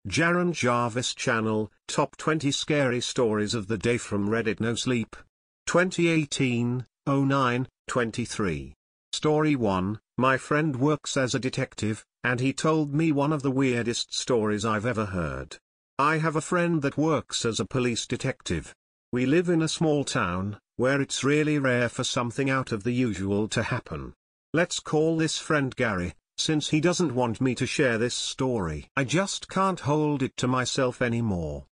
Jaron Jarvis Channel, Top 20 Scary Stories of the Day from Reddit nosleep. 2018-09-23. Story 1, my friend works as a detective, and he told me one of the weirdest stories I've ever heard. I have a friend that works as a police detective. We live in a small town, where it's really rare for something out of the usual to happen. Let's call this friend Gary, since he doesn't want me to share this story. I just can't hold it to myself anymore.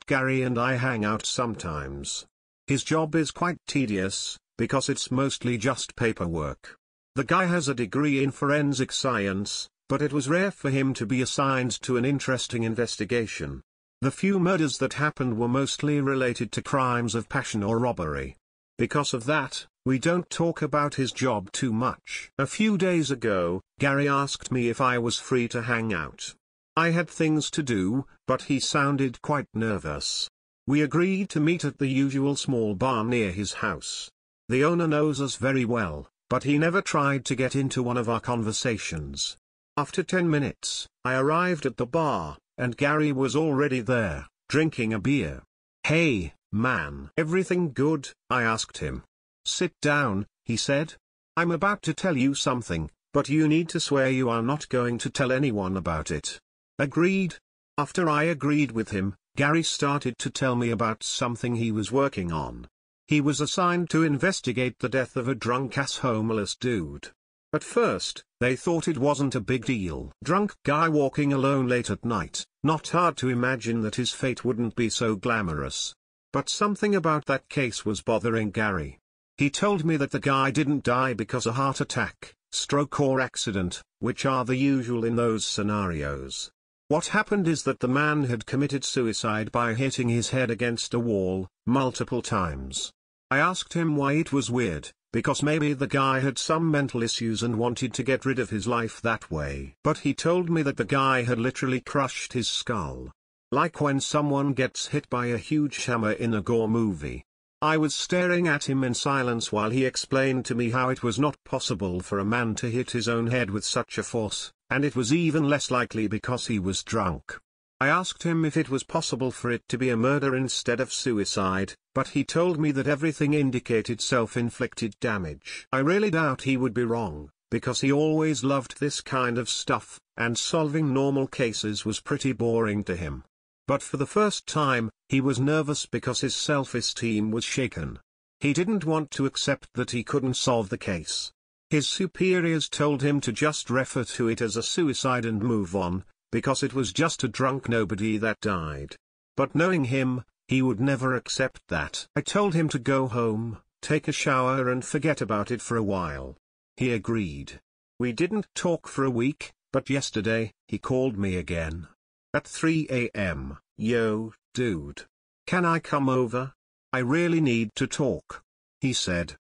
Gary and I hang out sometimes. His job is quite tedious, because it's mostly just paperwork. The guy has a degree in forensic science, but it was rare for him to be assigned to an interesting investigation. The few murders that happened were mostly related to crimes of passion or robbery. Because of that, we don't talk about his job too much. A few days ago, Gary asked me if I was free to hang out. I had things to do, but he sounded quite nervous. We agreed to meet at the usual small bar near his house. The owner knows us very well, but he never tried to get into one of our conversations. After 10 minutes, I arrived at the bar, and Gary was already there, drinking a beer. "Hey, man. Everything good?" I asked him. "Sit down," he said. "I'm about to tell you something, but you need to swear you are not going to tell anyone about it." Agreed. After I agreed with him, Gary started to tell me about something he was working on. He was assigned to investigate the death of a drunk-ass homeless dude. At first, they thought it wasn't a big deal. Drunk guy walking alone late at night, not hard to imagine that his fate wouldn't be so glamorous. But something about that case was bothering Gary. He told me that the guy didn't die because of a heart attack, stroke or accident, which are the usual in those scenarios. What happened is that the man had committed suicide by hitting his head against a wall, multiple times. I asked him why it was weird, because maybe the guy had some mental issues and wanted to get rid of his life that way. But he told me that the guy had literally crushed his skull. Like when someone gets hit by a huge hammer in a gore movie. I was staring at him in silence while he explained to me how it was not possible for a man to hit his own head with such a force, and it was even less likely because he was drunk. I asked him if it was possible for it to be a murder instead of suicide, but he told me that everything indicated self-inflicted damage. I really doubt he would be wrong, because he always loved this kind of stuff, and solving normal cases was pretty boring to him. But for the first time, he was nervous because his self-esteem was shaken. He didn't want to accept that he couldn't solve the case. His superiors told him to just refer to it as a suicide and move on, because it was just a drunk nobody that died. But knowing him, he would never accept that. I told him to go home, take a shower and forget about it for a while. He agreed. We didn't talk for a week, but yesterday, he called me again. At 3 a.m., "Yo, dude. Can I come over? I really need to talk," he said.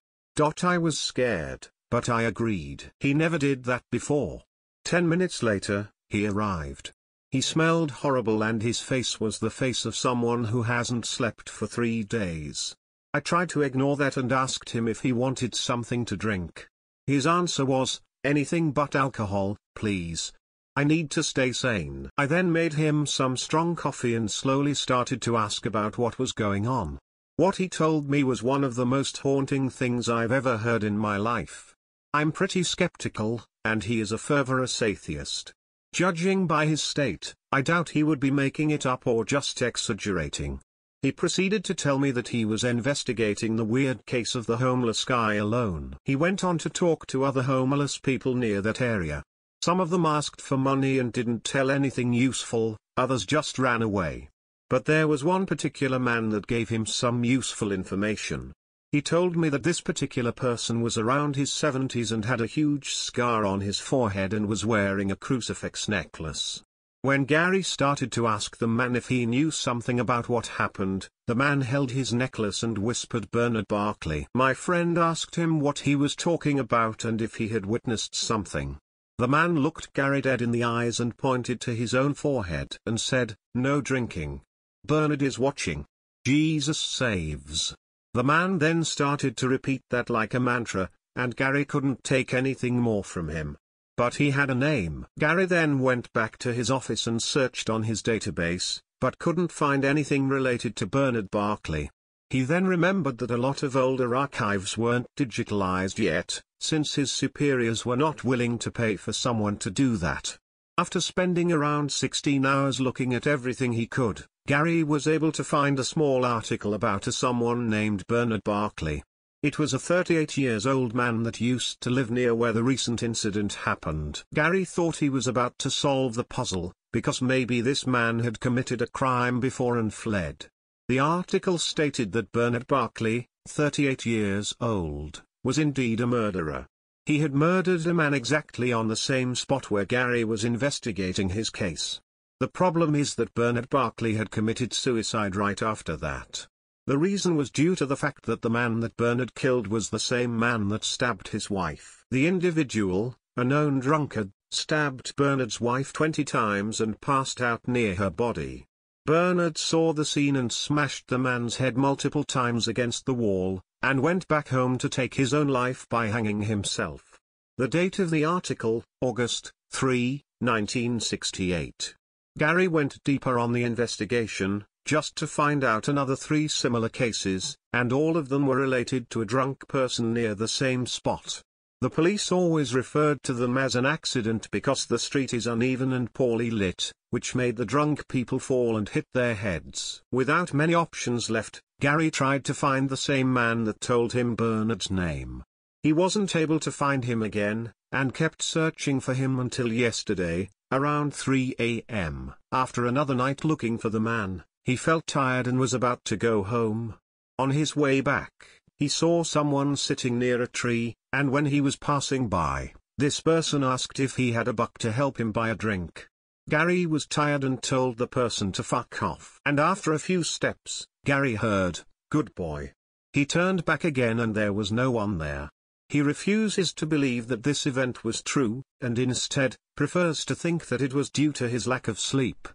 I was scared, but I agreed. He never did that before. 10 minutes later, he arrived. He smelled horrible and his face was the face of someone who hasn't slept for 3 days. I tried to ignore that and asked him if he wanted something to drink. His answer was, "Anything but alcohol, please. I need to stay sane." I then made him some strong coffee and slowly started to ask about what was going on. What he told me was one of the most haunting things I've ever heard in my life. I'm pretty skeptical, and he is a fervorous atheist. Judging by his state, I doubt he would be making it up or just exaggerating. He proceeded to tell me that he was investigating the weird case of the homeless guy alone. He went on to talk to other homeless people near that area. Some of them asked for money and didn't tell anything useful, others just ran away. But there was one particular man that gave him some useful information. He told me that this particular person was around his 70s and had a huge scar on his forehead and was wearing a crucifix necklace. When Gary started to ask the man if he knew something about what happened, the man held his necklace and whispered Bernard Barkley. My friend asked him what he was talking about and if he had witnessed something. The man looked Gary dead in the eyes and pointed to his own forehead and said, "No drinking. Bernard is watching. Jesus saves." The man then started to repeat that like a mantra, and Gary couldn't take anything more from him. but he had a name. Gary then went back to his office and searched on his database, but couldn't find anything related to Bernard Barkley. He then remembered that a lot of older archives weren't digitalized yet, since his superiors were not willing to pay for someone to do that. After spending around 16 hours looking at everything he could, Gary was able to find a small article about someone named Bernard Barkley. It was a 38-year-old man that used to live near where the recent incident happened. Gary thought he was about to solve the puzzle, because maybe this man had committed a crime before and fled. The article stated that Bernard Barkley, 38 years old, was indeed a murderer. He had murdered a man exactly on the same spot where Gary was investigating his case. The problem is that Bernard Barkley had committed suicide right after that. The reason was due to the fact that the man that Bernard killed was the same man that stabbed his wife. The individual, a known drunkard, stabbed Bernard's wife 20 times and passed out near her body. Bernard saw the scene and smashed the man's head multiple times against the wall, and went back home to take his own life by hanging himself. The date of the article, August 3, 1968. Gary went deeper on the investigation, just to find out another 3 similar cases, and all of them were related to a drunk person near the same spot. The police always referred to them as an accident because the street is uneven and poorly lit, which made the drunk people fall and hit their heads. Without many options left, Gary tried to find the same man that told him Bernard's name. He wasn't able to find him again, and kept searching for him until yesterday, around 3 a.m. After another night looking for the man, he felt tired and was about to go home. On his way back, he saw someone sitting near a tree, and when he was passing by, this person asked if he had a buck to help him buy a drink. Gary was tired and told the person to fuck off. And after a few steps, Gary heard, "Good boy." He turned back again and there was no one there. He refuses to believe that this event was true, and instead, prefers to think that it was due to his lack of sleep.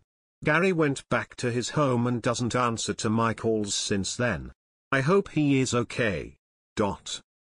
Gary went back to his home and doesn't answer to my calls since then. I hope he is okay.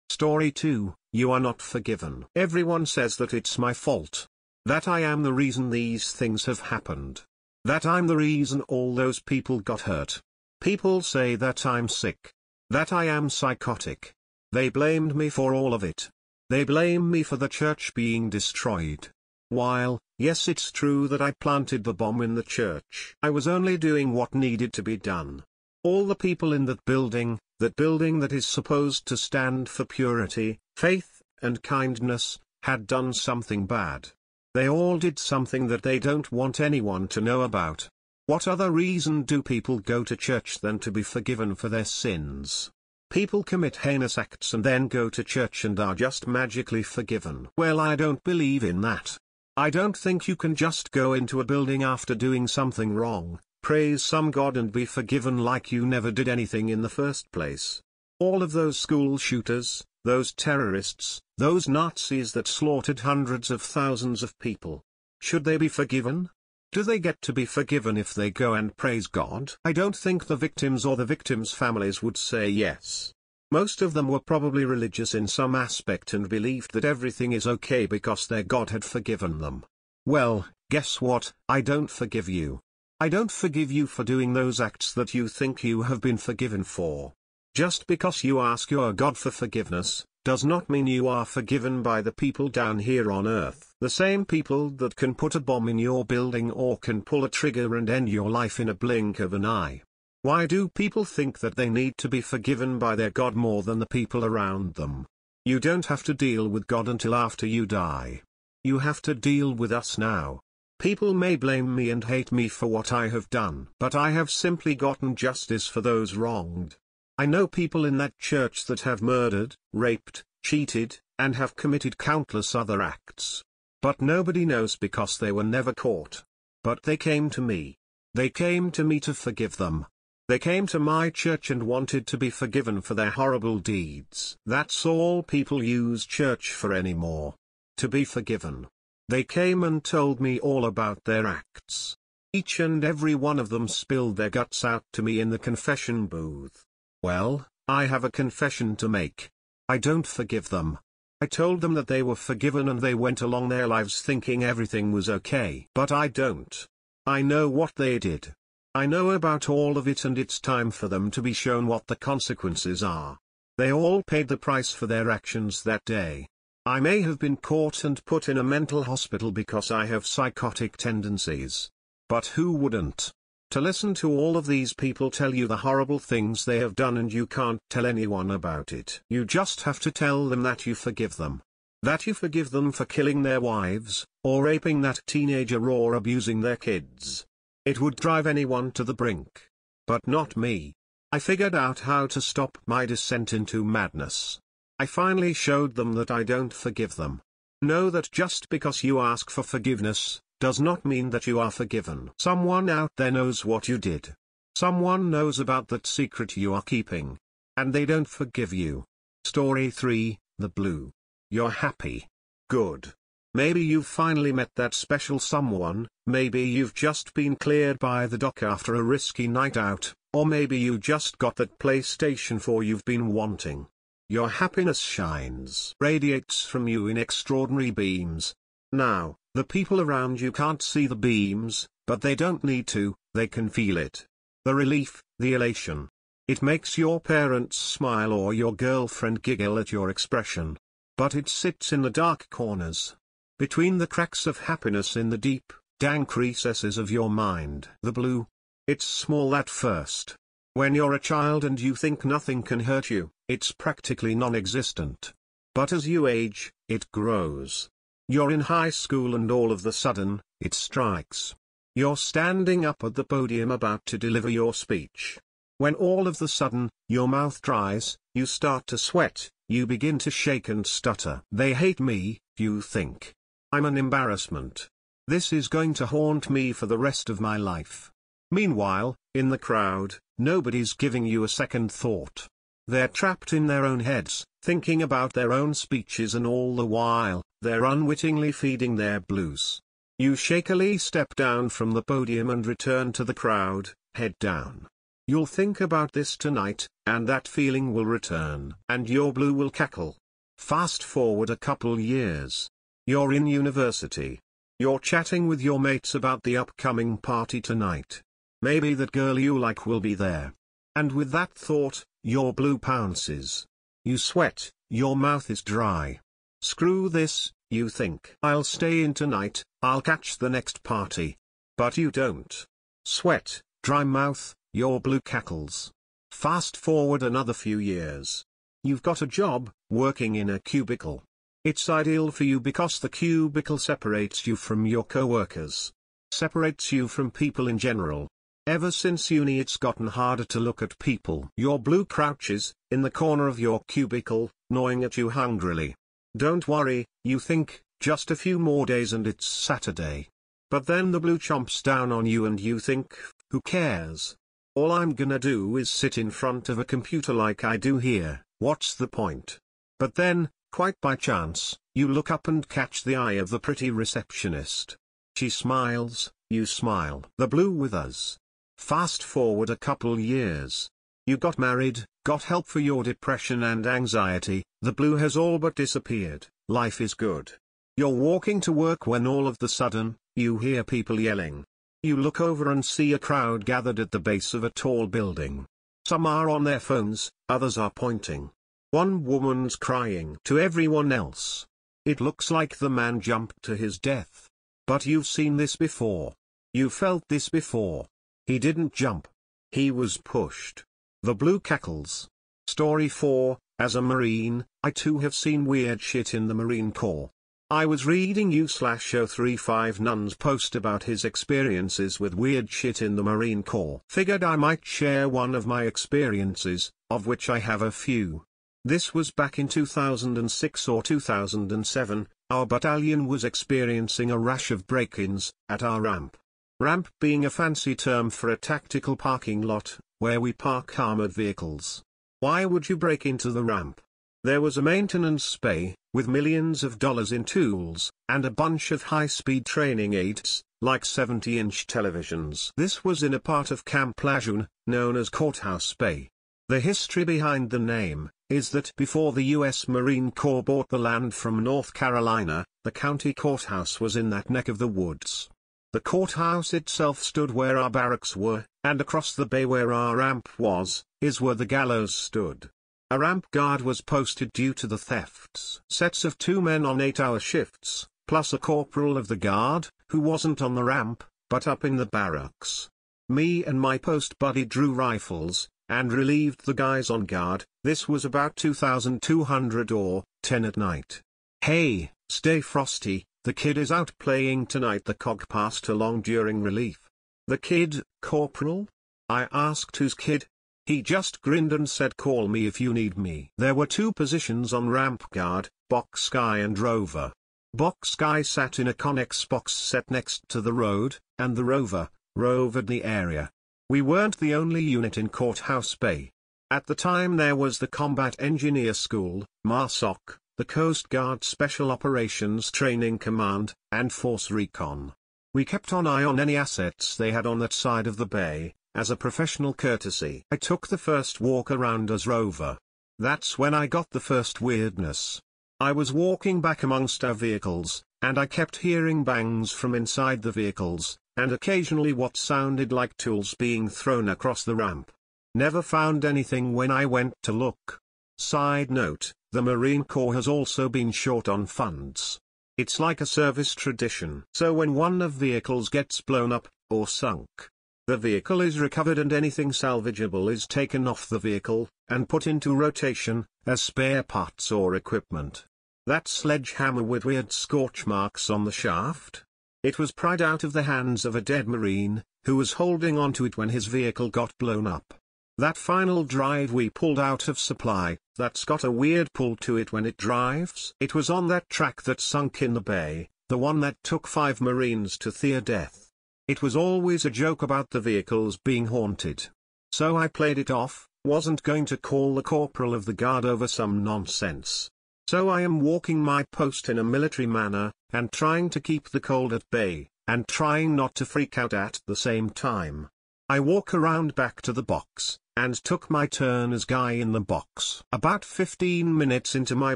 Story 2, You Are Not Forgiven. Everyone says that it's my fault. That I am the reason these things have happened. That I'm the reason all those people got hurt. People say that I'm sick. That I am psychotic. They blamed me for all of it. They blame me for the church being destroyed. While, yes, it's true that I planted the bomb in the church. I was only doing what needed to be done. All the people in that building that is supposed to stand for purity, faith, and kindness, had done something bad. They all did something that they don't want anyone to know about. What other reason do people go to church than to be forgiven for their sins? People commit heinous acts and then go to church and are just magically forgiven. Well, I don't believe in that. I don't think you can just go into a building after doing something wrong, praise some God and be forgiven like you never did anything in the first place. All of those school shooters, those terrorists, those Nazis that slaughtered hundreds of thousands of people. Should they be forgiven? Do they get to be forgiven if they go and praise God? I don't think the victims or the victims' families would say yes. Most of them were probably religious in some aspect and believed that everything is okay because their God had forgiven them. Well, guess what? I don't forgive you. I don't forgive you for doing those acts that you think you have been forgiven for. Just because you ask your God for forgiveness, does not mean you are forgiven by the people down here on earth. The same people that can put a bomb in your building or can pull a trigger and end your life in a blink of an eye. Why do people think that they need to be forgiven by their God more than the people around them? You don't have to deal with God until after you die. You have to deal with us now. People may blame me and hate me for what I have done, but I have simply gotten justice for those wronged. I know people in that church that have murdered, raped, cheated, and have committed countless other acts. But nobody knows because they were never caught. But they came to me. They came to me to forgive them. They came to my church and wanted to be forgiven for their horrible deeds. That's all people use church for anymore. To be forgiven. They came and told me all about their acts. Each and every one of them spilled their guts out to me in the confession booth. Well, I have a confession to make. I don't forgive them. I told them that they were forgiven and they went along their lives thinking everything was okay. But I don't. I know what they did. I know about all of it, and it's time for them to be shown what the consequences are. They all paid the price for their actions that day. I may have been caught and put in a mental hospital because I have psychotic tendencies. But who wouldn't? To listen to all of these people tell you the horrible things they have done, and you can't tell anyone about it. You just have to tell them that you forgive them. That you forgive them for killing their wives, or raping that teenager, or abusing their kids. It would drive anyone to the brink. But not me. I figured out how to stop my descent into madness. I finally showed them that I don't forgive them. Know that just because you ask for forgiveness, does not mean that you are forgiven. Someone out there knows what you did. Someone knows about that secret you are keeping. And they don't forgive you. Story 3, The Blue. You're happy. Good. Maybe you've finally met that special someone, maybe you've just been cleared by the doc after a risky night out, or maybe you just got that PlayStation 4 you've been wanting. Your happiness shines, radiates from you in extraordinary beams. Now, the people around you can't see the beams, but they don't need to, they can feel it. The relief, the elation. It makes your parents smile or your girlfriend giggle at your expression. But it sits in the dark corners. Between the cracks of happiness in the deep, dank recesses of your mind. The blue. It's small at first. When you're a child and you think nothing can hurt you, it's practically non-existent. But as you age, it grows. You're in high school and all of the sudden, it strikes. You're standing up at the podium about to deliver your speech. When all of the sudden, your mouth dries, you start to sweat, you begin to shake and stutter. They hate me, you think. I'm an embarrassment. This is going to haunt me for the rest of my life. Meanwhile, in the crowd, nobody's giving you a second thought. They're trapped in their own heads, thinking about their own speeches, and all the while, they're unwittingly feeding their blues. You shakily step down from the podium and return to the crowd, head down. You'll think about this tonight, and that feeling will return, and your blue will cackle. Fast forward a couple years. You're in university. You're chatting with your mates about the upcoming party tonight. Maybe that girl you like will be there. And with that thought, your blue pounces. You sweat, your mouth is dry. Screw this, you think. I'll stay in tonight, I'll catch the next party. But you don't. Sweat, dry mouth, your blue cackles. Fast forward another few years. You've got a job, working in a cubicle. It's ideal for you because the cubicle separates you from your coworkers. Separates you from people in general. Ever since uni it's gotten harder to look at people. Your blue crouches, in the corner of your cubicle, gnawing at you hungrily. Don't worry, you think, just a few more days and it's Saturday. But then the blue chomps down on you and you think, who cares? All I'm gonna do is sit in front of a computer like I do here, what's the point? But then, quite by chance, you look up and catch the eye of the pretty receptionist. She smiles, you smile. The blue with us. Fast forward a couple years. You got married, got help for your depression and anxiety, the blue has all but disappeared, life is good. You're walking to work when all of the sudden, you hear people yelling. You look over and see a crowd gathered at the base of a tall building. Some are on their phones, others are pointing. One woman's crying to everyone else. It looks like the man jumped to his death. But you've seen this before. You felt this before. He didn't jump. He was pushed. The blue cackles. Story 4, as a Marine, I too have seen weird shit in the Marine Corps. I was reading u/035 Nun's post about his experiences with weird shit in the Marine Corps. Figured I might share one of my experiences, of which I have a few. This was back in 2006 or 2007, our battalion was experiencing a rash of break-ins, at our ramp. Ramp being a fancy term for a tactical parking lot, where we park armored vehicles. Why would you break into the ramp? There was a maintenance bay, with millions of dollars in tools, and a bunch of high-speed training aids, like 70-inch televisions. This was in a part of Camp Lejeune, known as Courthouse Bay. The history behind the name, is that before the U.S. Marine Corps bought the land from North Carolina, the county courthouse was in that neck of the woods. The courthouse itself stood where our barracks were, and across the bay where our ramp was, is where the gallows stood. A ramp guard was posted due to the thefts. Sets of 2 men on 8-hour shifts, plus a corporal of the guard, who wasn't on the ramp, but up in the barracks. Me and my post buddy drew rifles, and relieved the guys on guard. This was about 2200 or 10 at night. "Hey, stay frosty, the kid is out playing tonight," the cog passed along during relief. "The kid, Corporal?" I asked. "Whose kid?" He just grinned and said, "Call me if you need me." There were 2 positions on ramp guard, box guy and rover. Box guy sat in a Connex box set next to the road, and the rover rovered the area. We weren't the only unit in Courthouse Bay. At the time there was the Combat Engineer School, MARSOC, the Coast Guard Special Operations Training Command, and Force Recon. We kept an eye on any assets they had on that side of the bay, as a professional courtesy. I took the first walk around as rover. That's when I got the first weirdness. I was walking back amongst our vehicles, and I kept hearing bangs from inside the vehicles, and occasionally what sounded like tools being thrown across the ramp. Never found anything when I went to look. Side note, the Marine Corps has also been short on funds. It's like a service tradition. So when one of vehicles gets blown up, or sunk, the vehicle is recovered and anything salvageable is taken off the vehicle, and put into rotation, as spare parts or equipment. That sledgehammer with weird scorch marks on the shaft? It was pried out of the hands of a dead Marine, who was holding onto it when his vehicle got blown up. That final drive we pulled out of supply, that's got a weird pull to it when it drives. It was on that track that sunk in the bay, the one that took 5 Marines to near death. It was always a joke about the vehicles being haunted. So I played it off, wasn't going to call the corporal of the guard over some nonsense. So I am walking my post in a military manner, and trying to keep the cold at bay, and trying not to freak out at the same time. I walk around back to the box, and took my turn as guy in the box. About 15 minutes into my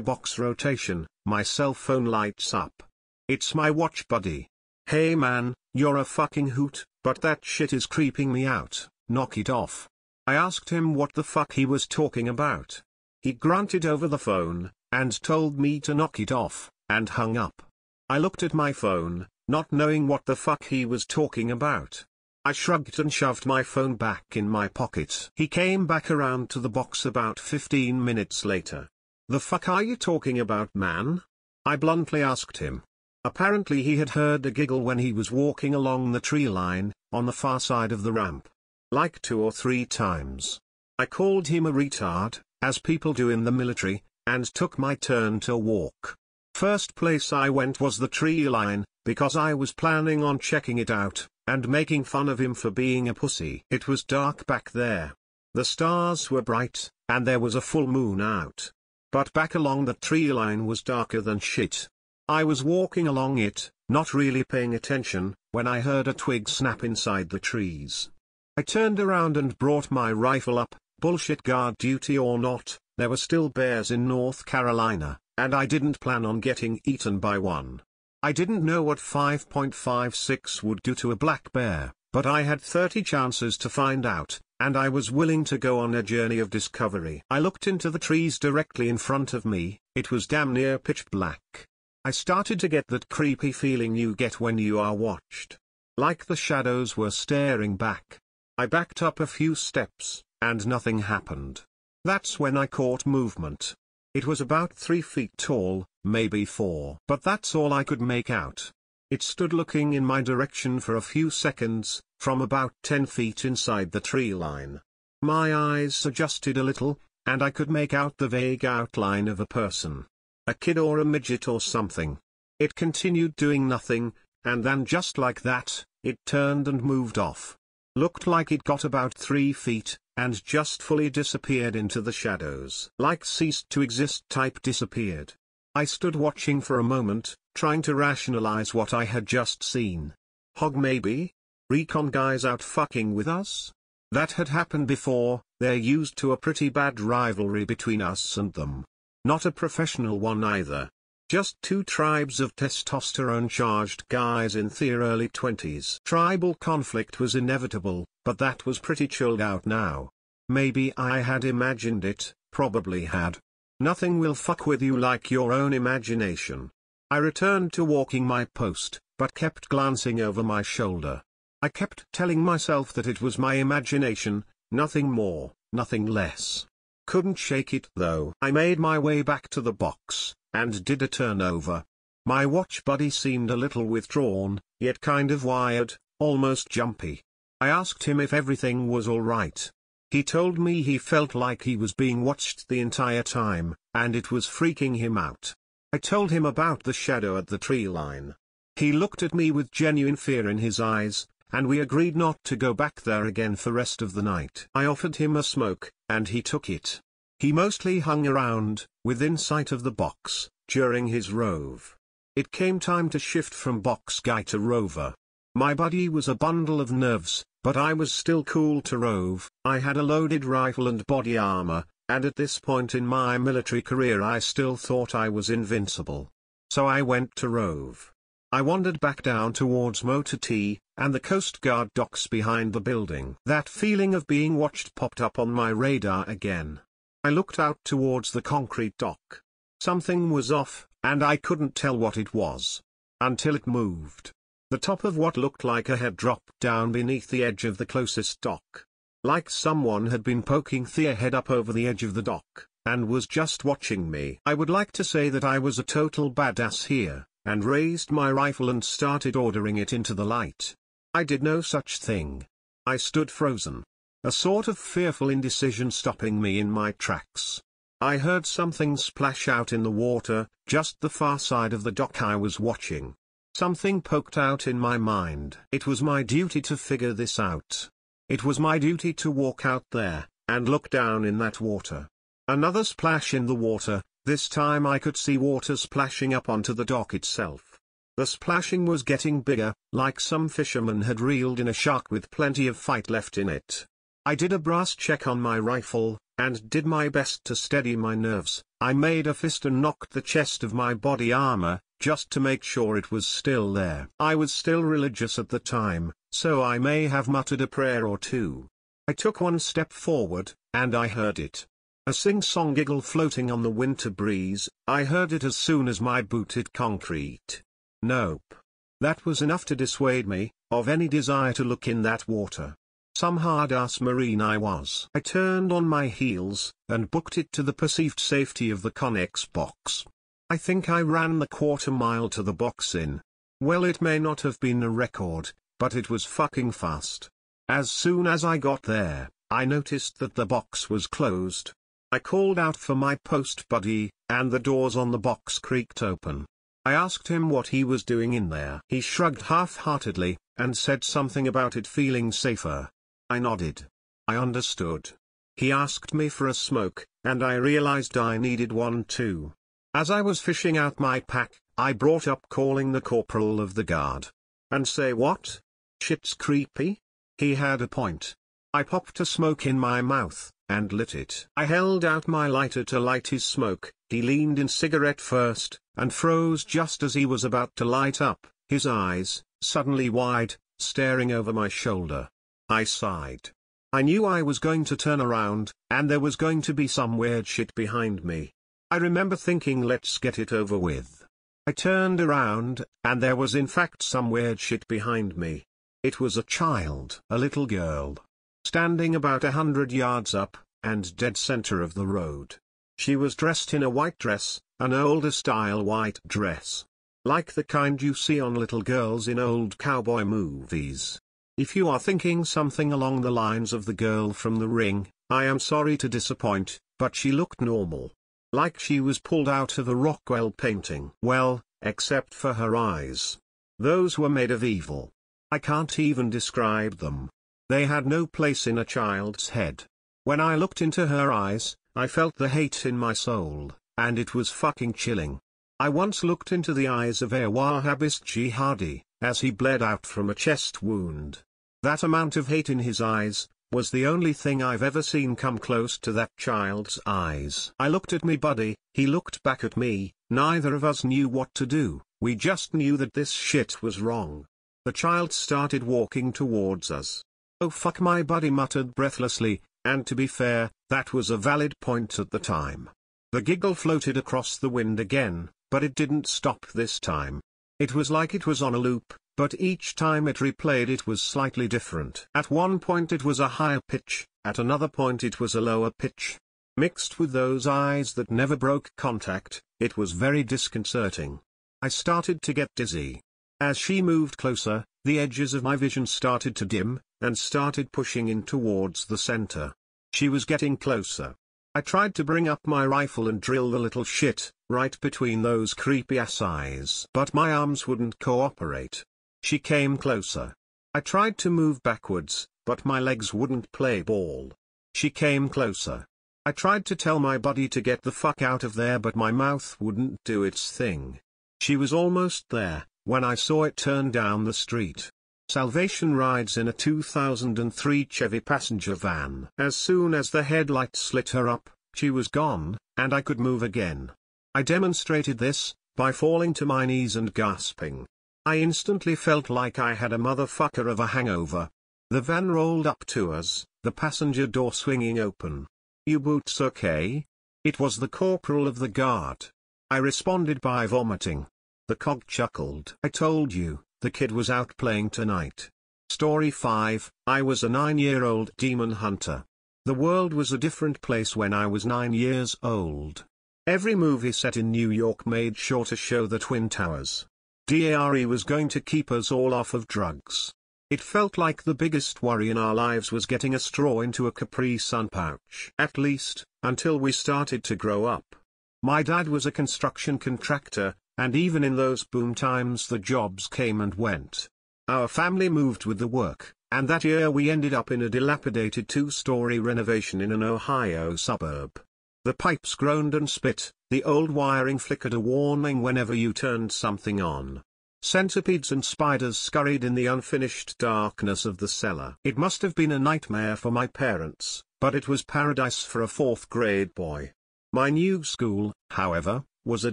box rotation, my cell phone lights up. It's my watch buddy. "Hey man, you're a fucking hoot, but that shit is creeping me out, knock it off." I asked him what the fuck he was talking about. He grunted over the phone, and told me to knock it off, and hung up. I looked at my phone, not knowing what the fuck he was talking about. I shrugged and shoved my phone back in my pocket. He came back around to the box about 15 minutes later. "The fuck are you talking about, man?" I bluntly asked him. Apparently he had heard a giggle when he was walking along the tree line, on the far side of the ramp. Like 2 or 3 times. I called him a retard, as people do in the military, and took my turn to walk. First place I went was the tree line, because I was planning on checking it out, and making fun of him for being a pussy. It was dark back there. The stars were bright, and there was a full moon out. But back along the tree line was darker than shit. I was walking along it, not really paying attention, when I heard a twig snap inside the trees. I turned around and brought my rifle up. Bullshit guard duty or not, there were still bears in North Carolina, and I didn't plan on getting eaten by one. I didn't know what 5.56 would do to a black bear, but I had 30 chances to find out, and I was willing to go on a journey of discovery. I looked into the trees directly in front of me. It was damn near pitch black. I started to get that creepy feeling you get when you are watched. Like the shadows were staring back. I backed up a few steps, and nothing happened. That's when I caught movement. It was about 3 feet tall, maybe 4. But that's all I could make out. It stood looking in my direction for a few seconds, from about 10 feet inside the tree line. My eyes adjusted a little, and I could make out the vague outline of a person. A kid or a midget or something. It continued doing nothing, and then just like that, it turned and moved off. Looked like it got about 3 feet, and just fully disappeared into the shadows. Like ceased to exist type disappeared. I stood watching for a moment, trying to rationalize what I had just seen. Hog maybe? Recon guys out fucking with us? That had happened before, There used to a pretty bad rivalry between us and them. Not a professional one either. Just two tribes of testosterone-charged guys in their early 20s. Tribal conflict was inevitable, but that was pretty chilled out now. Maybe I had imagined it, probably had. Nothing will fuck with you like your own imagination. I returned to walking my post, but kept glancing over my shoulder. I kept telling myself that it was my imagination, nothing more, nothing less. Couldn't shake it though. I made my way back to the box, and did a turnover. My watch buddy seemed a little withdrawn, yet kind of wired, almost jumpy. I asked him if everything was alright. He told me he felt like he was being watched the entire time, and it was freaking him out. I told him about the shadow at the tree line. He looked at me with genuine fear in his eyes, and we agreed not to go back there again for rest of the night. I offered him a smoke, and he took it. He mostly hung around, within sight of the box, during his rove. It came time to shift from box guy to rover. My buddy was a bundle of nerves, but I was still cool to rove. I had a loaded rifle and body armor, and at this point in my military career I still thought I was invincible. So I went to rove. I wandered back down towards Motor T, and the Coast Guard docks behind the building. That feeling of being watched popped up on my radar again. I looked out towards the concrete dock. Something was off, and I couldn't tell what it was. Until it moved. The top of what looked like a head dropped down beneath the edge of the closest dock. Like someone had been poking their head up over the edge of the dock, and was just watching me. I would like to say that I was a total badass here, and raised my rifle and started ordering it into the light. I did no such thing. I stood frozen. A sort of fearful indecision stopping me in my tracks. I heard something splash out in the water, just the far side of the dock I was watching. Something poked out in my mind. It was my duty to figure this out. It was my duty to walk out there, and look down in that water. Another splash in the water, this time I could see water splashing up onto the dock itself. The splashing was getting bigger, like some fisherman had reeled in a shark with plenty of fight left in it. I did a brass check on my rifle, and did my best to steady my nerves. I made a fist and knocked the chest of my body armor, just to make sure it was still there. I was still religious at the time, so I may have muttered a prayer or two. I took one step forward, and I heard it. A sing-song giggle floating on the winter breeze. I heard it as soon as my boot hit concrete. Nope. That was enough to dissuade me of any desire to look in that water. Some hard-ass marine I was. I turned on my heels, and booked it to the perceived safety of the Connex box. I think I ran the quarter-mile to the box in. Well, it may not have been a record, but it was fucking fast. As soon as I got there, I noticed that the box was closed. I called out for my post buddy, and the doors on the box creaked open. I asked him what he was doing in there. He shrugged half-heartedly, and said something about it feeling safer. I nodded. I understood. He asked me for a smoke, and I realized I needed one too. As I was fishing out my pack, I brought up calling the corporal of the guard. And say what? Shit's creepy? He had a point. I popped a smoke in my mouth, and lit it. I held out my lighter to light his smoke. He leaned in cigarette first, and froze just as he was about to light up, his eyes, suddenly wide, staring over my shoulder. I sighed. I knew I was going to turn around, and there was going to be some weird shit behind me. I remember thinking, let's get it over with. I turned around, and there was in fact some weird shit behind me. It was a child, a little girl. Standing about 100 yards up, and dead center of the road. She was dressed in a white dress, an older-style white dress. Like the kind you see on little girls in old cowboy movies. If you are thinking something along the lines of the girl from The Ring, I am sorry to disappoint, but she looked normal. Like she was pulled out of a Rockwell painting. Well, except for her eyes. Those were made of evil. I can't even describe them. They had no place in a child's head. When I looked into her eyes, I felt the hate in my soul, and it was fucking chilling. I once looked into the eyes of a Wahhabist jihadi, as he bled out from a chest wound. That amount of hate in his eyes, was the only thing I've ever seen come close to that child's eyes. I looked at me buddy, he looked back at me, neither of us knew what to do, we just knew that this shit was wrong. The child started walking towards us. Oh fuck, my buddy muttered breathlessly, and to be fair, that was a valid point at the time. The giggle floated across the wind again, but it didn't stop this time. It was like it was on a loop, but each time it replayed it was slightly different. At one point it was a higher pitch, at another point it was a lower pitch. Mixed with those eyes that never broke contact, it was very disconcerting. I started to get dizzy. As she moved closer, the edges of my vision started to dim, and started pushing in towards the center. She was getting closer. I tried to bring up my rifle and drill the little shit, right between those creepy ass eyes. But my arms wouldn't cooperate. She came closer. I tried to move backwards, but my legs wouldn't play ball. She came closer. I tried to tell my buddy to get the fuck out of there, but my mouth wouldn't do its thing. She was almost there, when I saw it turn down the street. Salvation rides in a 2003 Chevy passenger van. As soon as the headlights lit her up, she was gone, and I could move again. I demonstrated this, by falling to my knees and gasping. I instantly felt like I had a motherfucker of a hangover. The van rolled up to us, the passenger door swinging open. "You boots okay?" It was the corporal of the guard. I responded by vomiting. The cog chuckled. "I told you, the kid was out playing tonight." Story 5, I was a 9-year-old demon hunter. The world was a different place when I was 9 years old. Every movie set in New York made sure to show the Twin Towers. DARE was going to keep us all off of drugs. It felt like the biggest worry in our lives was getting a straw into a Capri Sun pouch. At least, until we started to grow up. My dad was a construction contractor, and even in those boom times the jobs came and went. Our family moved with the work, and that year we ended up in a dilapidated 2-story renovation in an Ohio suburb. The pipes groaned and spit, the old wiring flickered a warning whenever you turned something on. Centipedes and spiders scurried in the unfinished darkness of the cellar. It must have been a nightmare for my parents, but it was paradise for a 4th-grade boy. My new school, however, was a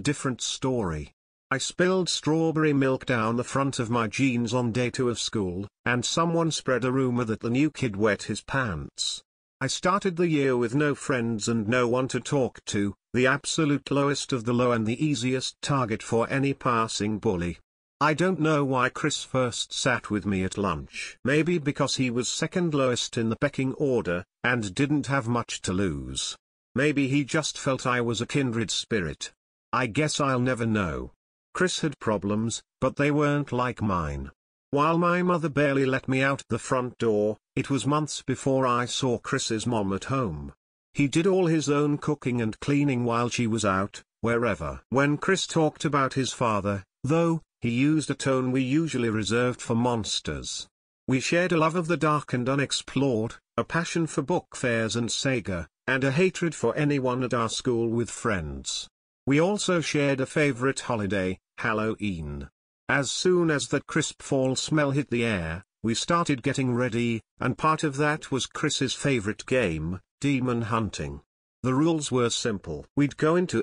different story. I spilled strawberry milk down the front of my jeans on day 2 of school, and someone spread a rumor that the new kid wet his pants. I started the year with no friends and no one to talk to, the absolute lowest of the low and the easiest target for any passing bully. I don't know why Chris first sat with me at lunch. Maybe because he was second lowest in the pecking order, and didn't have much to lose. Maybe he just felt I was a kindred spirit. I guess I'll never know. Chris had problems, but they weren't like mine. While my mother barely let me out the front door, it was months before I saw Chris's mom at home. He did all his own cooking and cleaning while she was out, wherever. When Chris talked about his father, though, he used a tone we usually reserved for monsters. We shared a love of the dark and unexplored, a passion for book fairs and Sega, and a hatred for anyone at our school with friends. We also shared a favorite holiday, Halloween. As soon as that crisp fall smell hit the air, we started getting ready, and part of that was Chris's favorite game, demon hunting. The rules were simple. We'd go into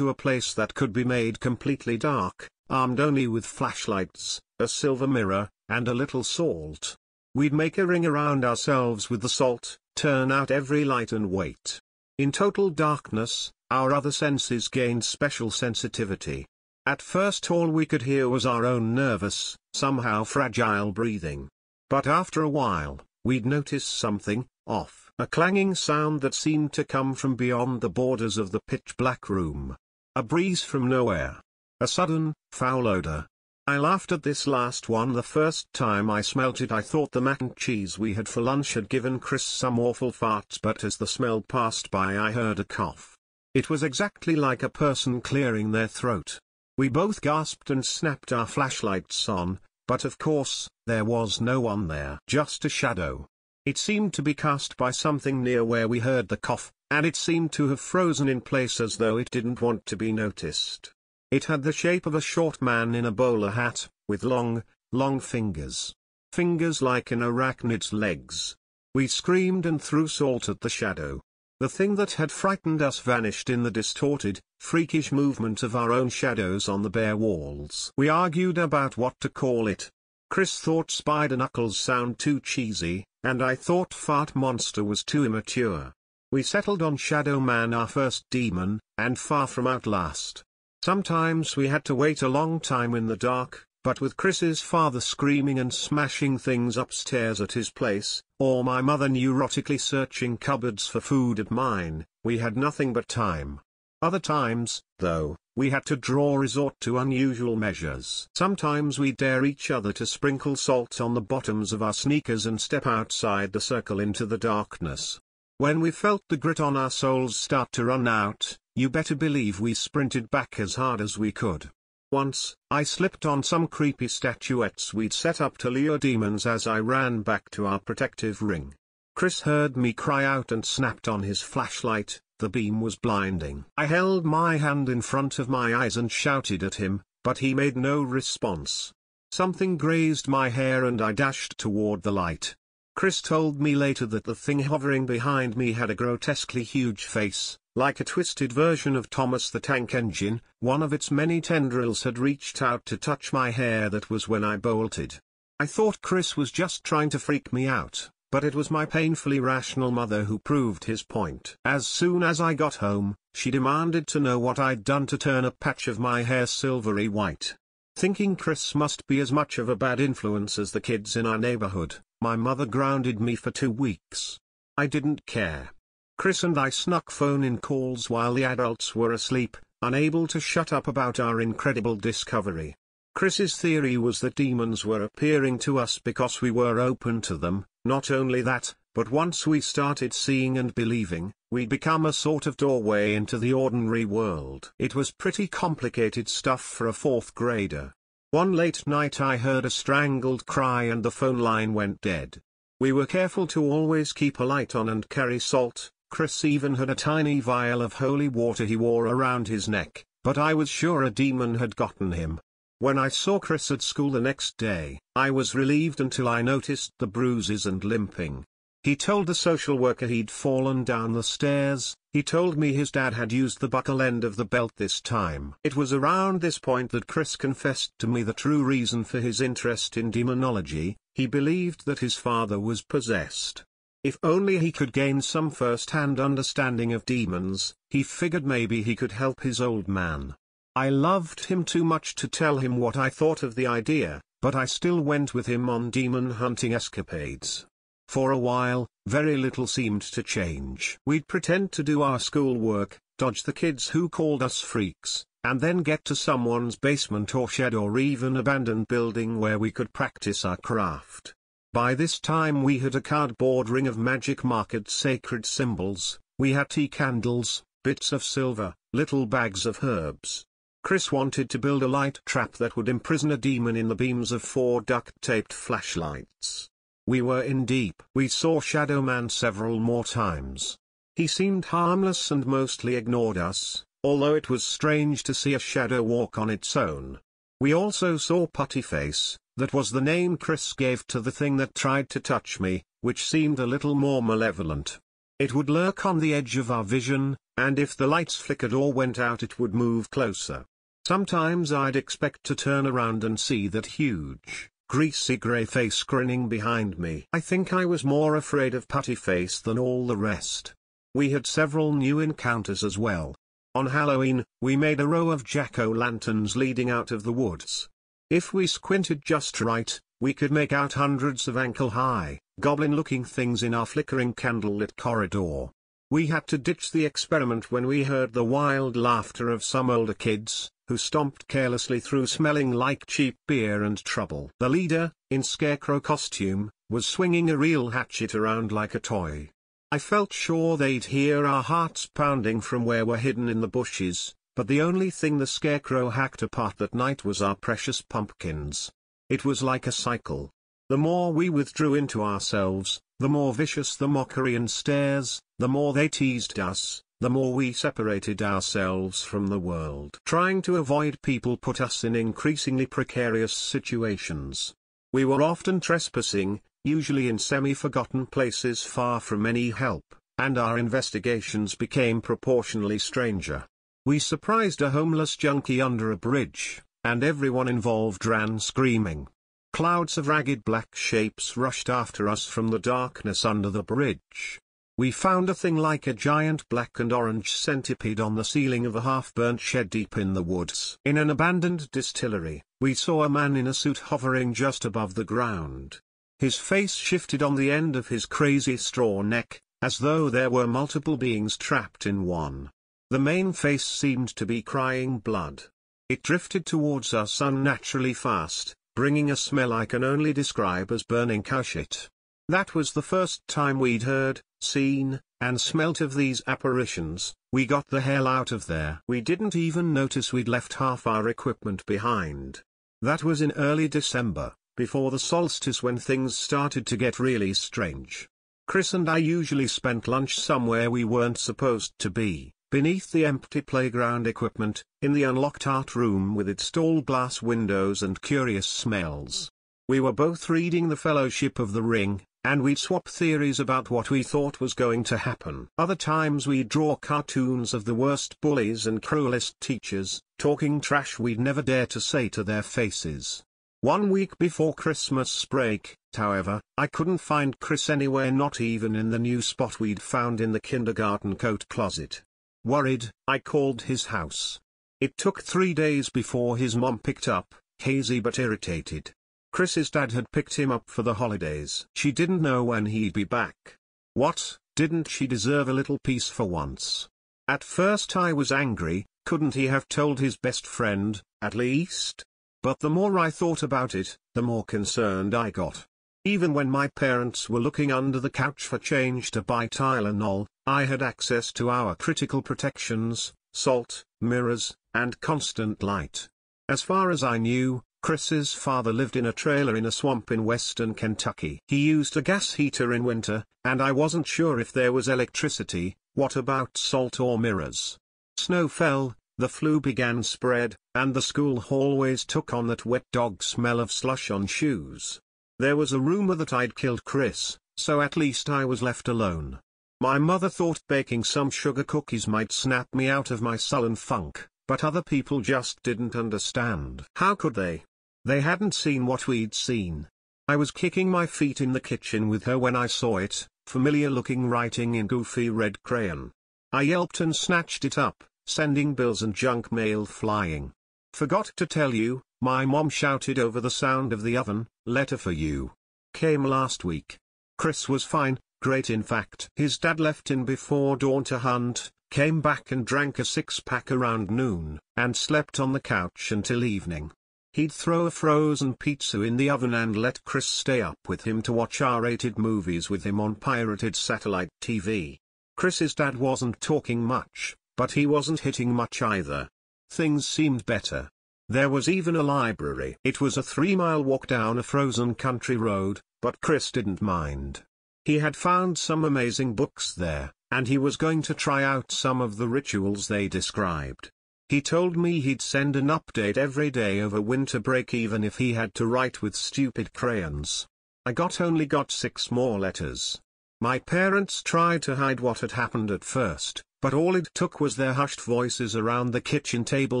a place that could be made completely dark, armed only with flashlights, a silver mirror, and a little salt. We'd make a ring around ourselves with the salt, turn out every light and wait. In total darkness, our other senses gained special sensitivity. At first all we could hear was our own nervous, somehow fragile breathing. But after a while, we'd notice something off, a clanging sound that seemed to come from beyond the borders of the pitch-black room. A breeze from nowhere. A sudden, foul odor. I laughed at this last one. The first time I smelt it I thought the mac and cheese we had for lunch had given Chris some awful farts, but as the smell passed by I heard a cough. It was exactly like a person clearing their throat. We both gasped and snapped our flashlights on, but of course, there was no one there. Just a shadow. It seemed to be cast by something near where we heard the cough, and it seemed to have frozen in place as though it didn't want to be noticed. It had the shape of a short man in a bowler hat, with long, long fingers. Fingers like an arachnid's legs. We screamed and threw salt at the shadow. The thing that had frightened us vanished in the distorted, freakish movement of our own shadows on the bare walls. We argued about what to call it. Chris thought Spider Knuckles sound too cheesy, and I thought Fart Monster was too immature. We settled on Shadow Man, our first demon, and far from Outlast. Sometimes we had to wait a long time in the dark, but with Chris's father screaming and smashing things upstairs at his place, or my mother neurotically searching cupboards for food at mine, we had nothing but time. Other times, though, we had to resort to unusual measures. Sometimes we dare each other to sprinkle salt on the bottoms of our sneakers and step outside the circle into the darkness. When we felt the grit on our souls start to run out, you better believe we sprinted back as hard as we could. Once, I slipped on some creepy statuettes we'd set up to lure demons as I ran back to our protective ring. Chris heard me cry out and snapped on his flashlight. The beam was blinding. I held my hand in front of my eyes and shouted at him, but he made no response. Something grazed my hair and I dashed toward the light. Chris told me later that the thing hovering behind me had a grotesquely huge face, like a twisted version of Thomas the Tank Engine. One of its many tendrils had reached out to touch my hair. That was when I bolted. I thought Chris was just trying to freak me out, but it was my painfully rational mother who proved his point. As soon as I got home, she demanded to know what I'd done to turn a patch of my hair silvery white. Thinking Chris must be as much of a bad influence as the kids in our neighborhood, my mother grounded me for 2 weeks. I didn't care. Chris and I snuck phone-in calls while the adults were asleep, unable to shut up about our incredible discovery. Chris's theory was that demons were appearing to us because we were open to them. Not only that, but once we started seeing and believing, we'd become a sort of doorway into the ordinary world. It was pretty complicated stuff for a 4th grader. One late night I heard a strangled cry and the phone line went dead. We were careful to always keep a light on and carry salt. Chris even had a tiny vial of holy water he wore around his neck, but I was sure a demon had gotten him. When I saw Chris at school the next day, I was relieved until I noticed the bruises and limping. He told the social worker he'd fallen down the stairs. He told me his dad had used the buckle end of the belt this time. It was around this point that Chris confessed to me the true reason for his interest in demonology. He believed that his father was possessed. If only he could gain some first-hand understanding of demons, he figured maybe he could help his old man. I loved him too much to tell him what I thought of the idea, but I still went with him on demon hunting escapades. For a while, very little seemed to change. We'd pretend to do our schoolwork, dodge the kids who called us freaks, and then get to someone's basement or shed or even abandoned building where we could practice our craft. By this time we had a cardboard ring of magic marked sacred symbols, we had tea candles, bits of silver, little bags of herbs. Chris wanted to build a light trap that would imprison a demon in the beams of 4 duct-taped flashlights. We were in deep. We saw Shadow Man several more times. He seemed harmless and mostly ignored us, although it was strange to see a shadow walk on its own. We also saw Puttyface, that was the name Chris gave to the thing that tried to touch me, which seemed a little more malevolent. It would lurk on the edge of our vision, and if the lights flickered or went out it would move closer. Sometimes I'd expect to turn around and see that huge, greasy grey face grinning behind me. I think I was more afraid of Puttyface than all the rest. We had several new encounters as well. On Halloween, we made a row of jack-o'-lanterns leading out of the woods. If we squinted just right, we could make out hundreds of ankle-high, goblin-looking things in our flickering candlelit corridor. We had to ditch the experiment when we heard the wild laughter of some older kids, who stomped carelessly through smelling like cheap beer and trouble. The leader, in scarecrow costume, was swinging a real hatchet around like a toy. I felt sure they'd hear our hearts pounding from where we're hidden in the bushes, but the only thing the scarecrow hacked apart that night was our precious pumpkins. It was like a cycle. The more we withdrew into ourselves, the more vicious the mockery and stares, the more they teased us, the more we separated ourselves from the world. Trying to avoid people put us in increasingly precarious situations. We were often trespassing, usually in semi-forgotten places far from any help, and our investigations became proportionally stranger. We surprised a homeless junkie under a bridge, and everyone involved ran screaming. Clouds of ragged black shapes rushed after us from the darkness under the bridge. We found a thing like a giant black and orange centipede on the ceiling of a half-burnt shed deep in the woods. In an abandoned distillery, we saw a man in a suit hovering just above the ground. His face shifted on the end of his crazy straw neck, as though there were multiple beings trapped in one. The main face seemed to be crying blood. It drifted towards us unnaturally fast, bringing a smell I can only describe as burning cow shit. That was the first time we'd heard, seen, and smelt of these apparitions. We got the hell out of there. We didn't even notice we'd left half our equipment behind. That was in early December, before the solstice, when things started to get really strange. Chris and I usually spent lunch somewhere we weren't supposed to be, beneath the empty playground equipment, in the unlocked art room with its tall glass windows and curious smells. We were both reading The Fellowship of the Ring, and we'd swap theories about what we thought was going to happen. Other times we'd draw cartoons of the worst bullies and cruelest teachers, talking trash we'd never dare to say to their faces. 1 week before Christmas break, however, I couldn't find Chris anywhere, not even in the new spot we'd found in the kindergarten coat closet. Worried, I called his house. It took 3 days before his mom picked up, hazy but irritated. Chris's dad had picked him up for the holidays. She didn't know when he'd be back. What, didn't she deserve a little peace for once? At first I was angry, couldn't he have told his best friend, at least? But the more I thought about it, the more concerned I got. Even when my parents were looking under the couch for change to buy Tylenol, I had access to our critical protections, salt, mirrors, and constant light. As far as I knew, Chris's father lived in a trailer in a swamp in western Kentucky. He used a gas heater in winter, and I wasn't sure if there was electricity. What about salt or mirrors? Snow fell, the flu began spread, and the school hallways took on that wet dog smell of slush on shoes. There was a rumor that I'd killed Chris, so at least I was left alone. My mother thought baking some sugar cookies might snap me out of my sullen funk, but other people just didn't understand. How could they? They hadn't seen what we'd seen. I was kicking my feet in the kitchen with her when I saw it, familiar-looking writing in goofy red crayon. I yelped and snatched it up, sending bills and junk mail flying. Forgot to tell you, my mom shouted over the sound of the oven, "Letter for you. Came last week." Chris was fine, great in fact. His dad left in before dawn to hunt, came back and drank a six-pack around noon, and slept on the couch until evening. He'd throw a frozen pizza in the oven and let Chris stay up with him to watch R-rated movies with him on pirated satellite TV. Chris's dad wasn't talking much, but he wasn't hitting much either. Things seemed better. There was even a library. It was a 3-mile walk down a frozen country road, but Chris didn't mind. He had found some amazing books there, and he was going to try out some of the rituals they described. He told me he'd send an update every day over winter break, even if he had to write with stupid crayons. I only got 6 more letters. My parents tried to hide what had happened at first, but all it took was their hushed voices around the kitchen table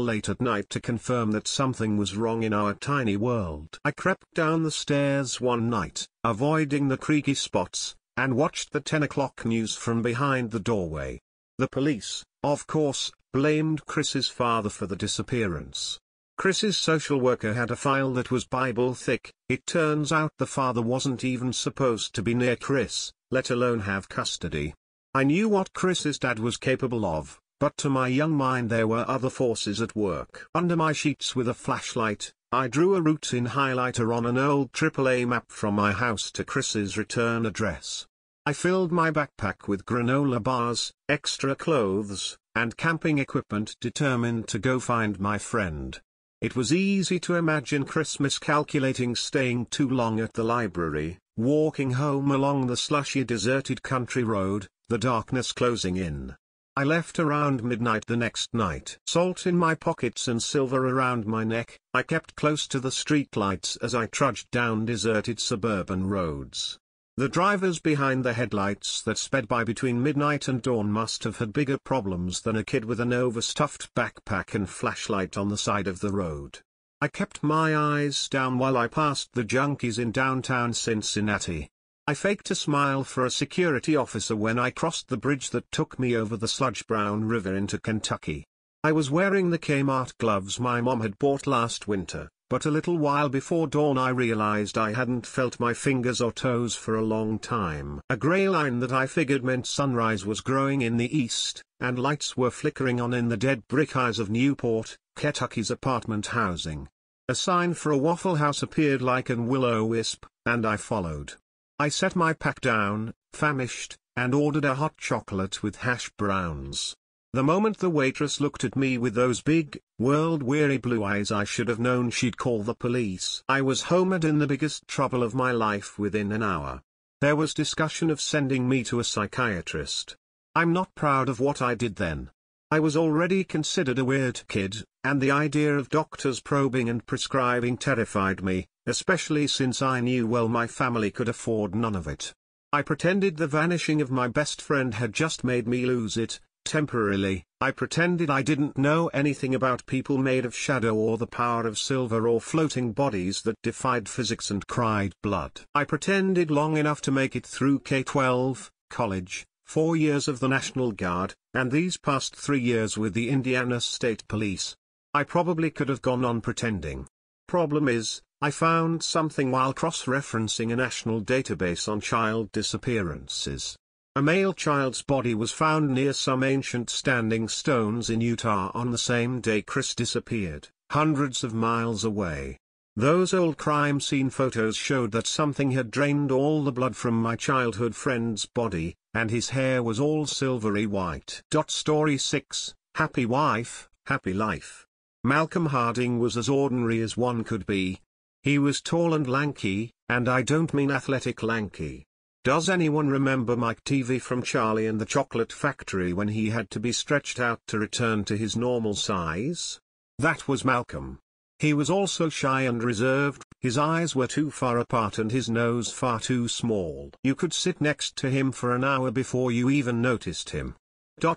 late at night to confirm that something was wrong in our tiny world. I crept down the stairs one night, avoiding the creaky spots, and watched the 10 o'clock news from behind the doorway. The police, of course, blamed Chris's father for the disappearance. Chris's social worker had a file that was Bible thick. It turns out the father wasn't even supposed to be near Chris, let alone have custody. I knew what Chris's dad was capable of, but to my young mind there were other forces at work. Under my sheets with a flashlight, I drew a route in highlighter on an old AAA map from my house to Chris's return address. I filled my backpack with granola bars, extra clothes, and camping equipment, determined to go find my friend. It was easy to imagine Chris miscalculating, staying too long at the library, walking home along the slushy deserted country road, the darkness closing in. I left around midnight the next night. Salt in my pockets and silver around my neck, I kept close to the streetlights as I trudged down deserted suburban roads. The drivers behind the headlights that sped by between midnight and dawn must have had bigger problems than a kid with an overstuffed backpack and flashlight on the side of the road. I kept my eyes down while I passed the junkies in downtown Cincinnati. I faked a smile for a security officer when I crossed the bridge that took me over the sludge-brown river into Kentucky. I was wearing the Kmart gloves my mom had bought last winter, but a little while before dawn I realized I hadn't felt my fingers or toes for a long time. A gray line that I figured meant sunrise was growing in the east, and lights were flickering on in the dead brick eyes of Newport, Kentucky's apartment housing. A sign for a Waffle House appeared like an will-o-wisp, and I followed. I set my pack down, famished, and ordered a hot chocolate with hash browns. The moment the waitress looked at me with those big, world-weary blue eyes, I should have known she'd call the police. I was home and in the biggest trouble of my life within an hour. There was discussion of sending me to a psychiatrist. I'm not proud of what I did then. I was already considered a weird kid, and the idea of doctors probing and prescribing terrified me, especially since I knew well my family could afford none of it. I pretended the vanishing of my best friend had just made me lose it, temporarily. I pretended I didn't know anything about people made of shadow or the power of silver or floating bodies that defied physics and cried blood. I pretended long enough to make it through K-12, college, 4 years of the National Guard, and these past 3 years with the Indiana State Police. I probably could have gone on pretending. Problem is, I found something while cross-referencing a national database on child disappearances. A male child's body was found near some ancient standing stones in Utah on the same day Chris disappeared, hundreds of miles away. Those old crime scene photos showed that something had drained all the blood from my childhood friend's body, and his hair was all silvery white. Story 6, Happy Wife, Happy Life. Malcolm Harding was as ordinary as one could be. He was tall and lanky, and I don't mean athletic lanky. Does anyone remember Mike TV from Charlie and the Chocolate Factory when he had to be stretched out to return to his normal size? That was Malcolm. He was also shy and reserved, his eyes were too far apart and his nose far too small. You could sit next to him for an hour before you even noticed him.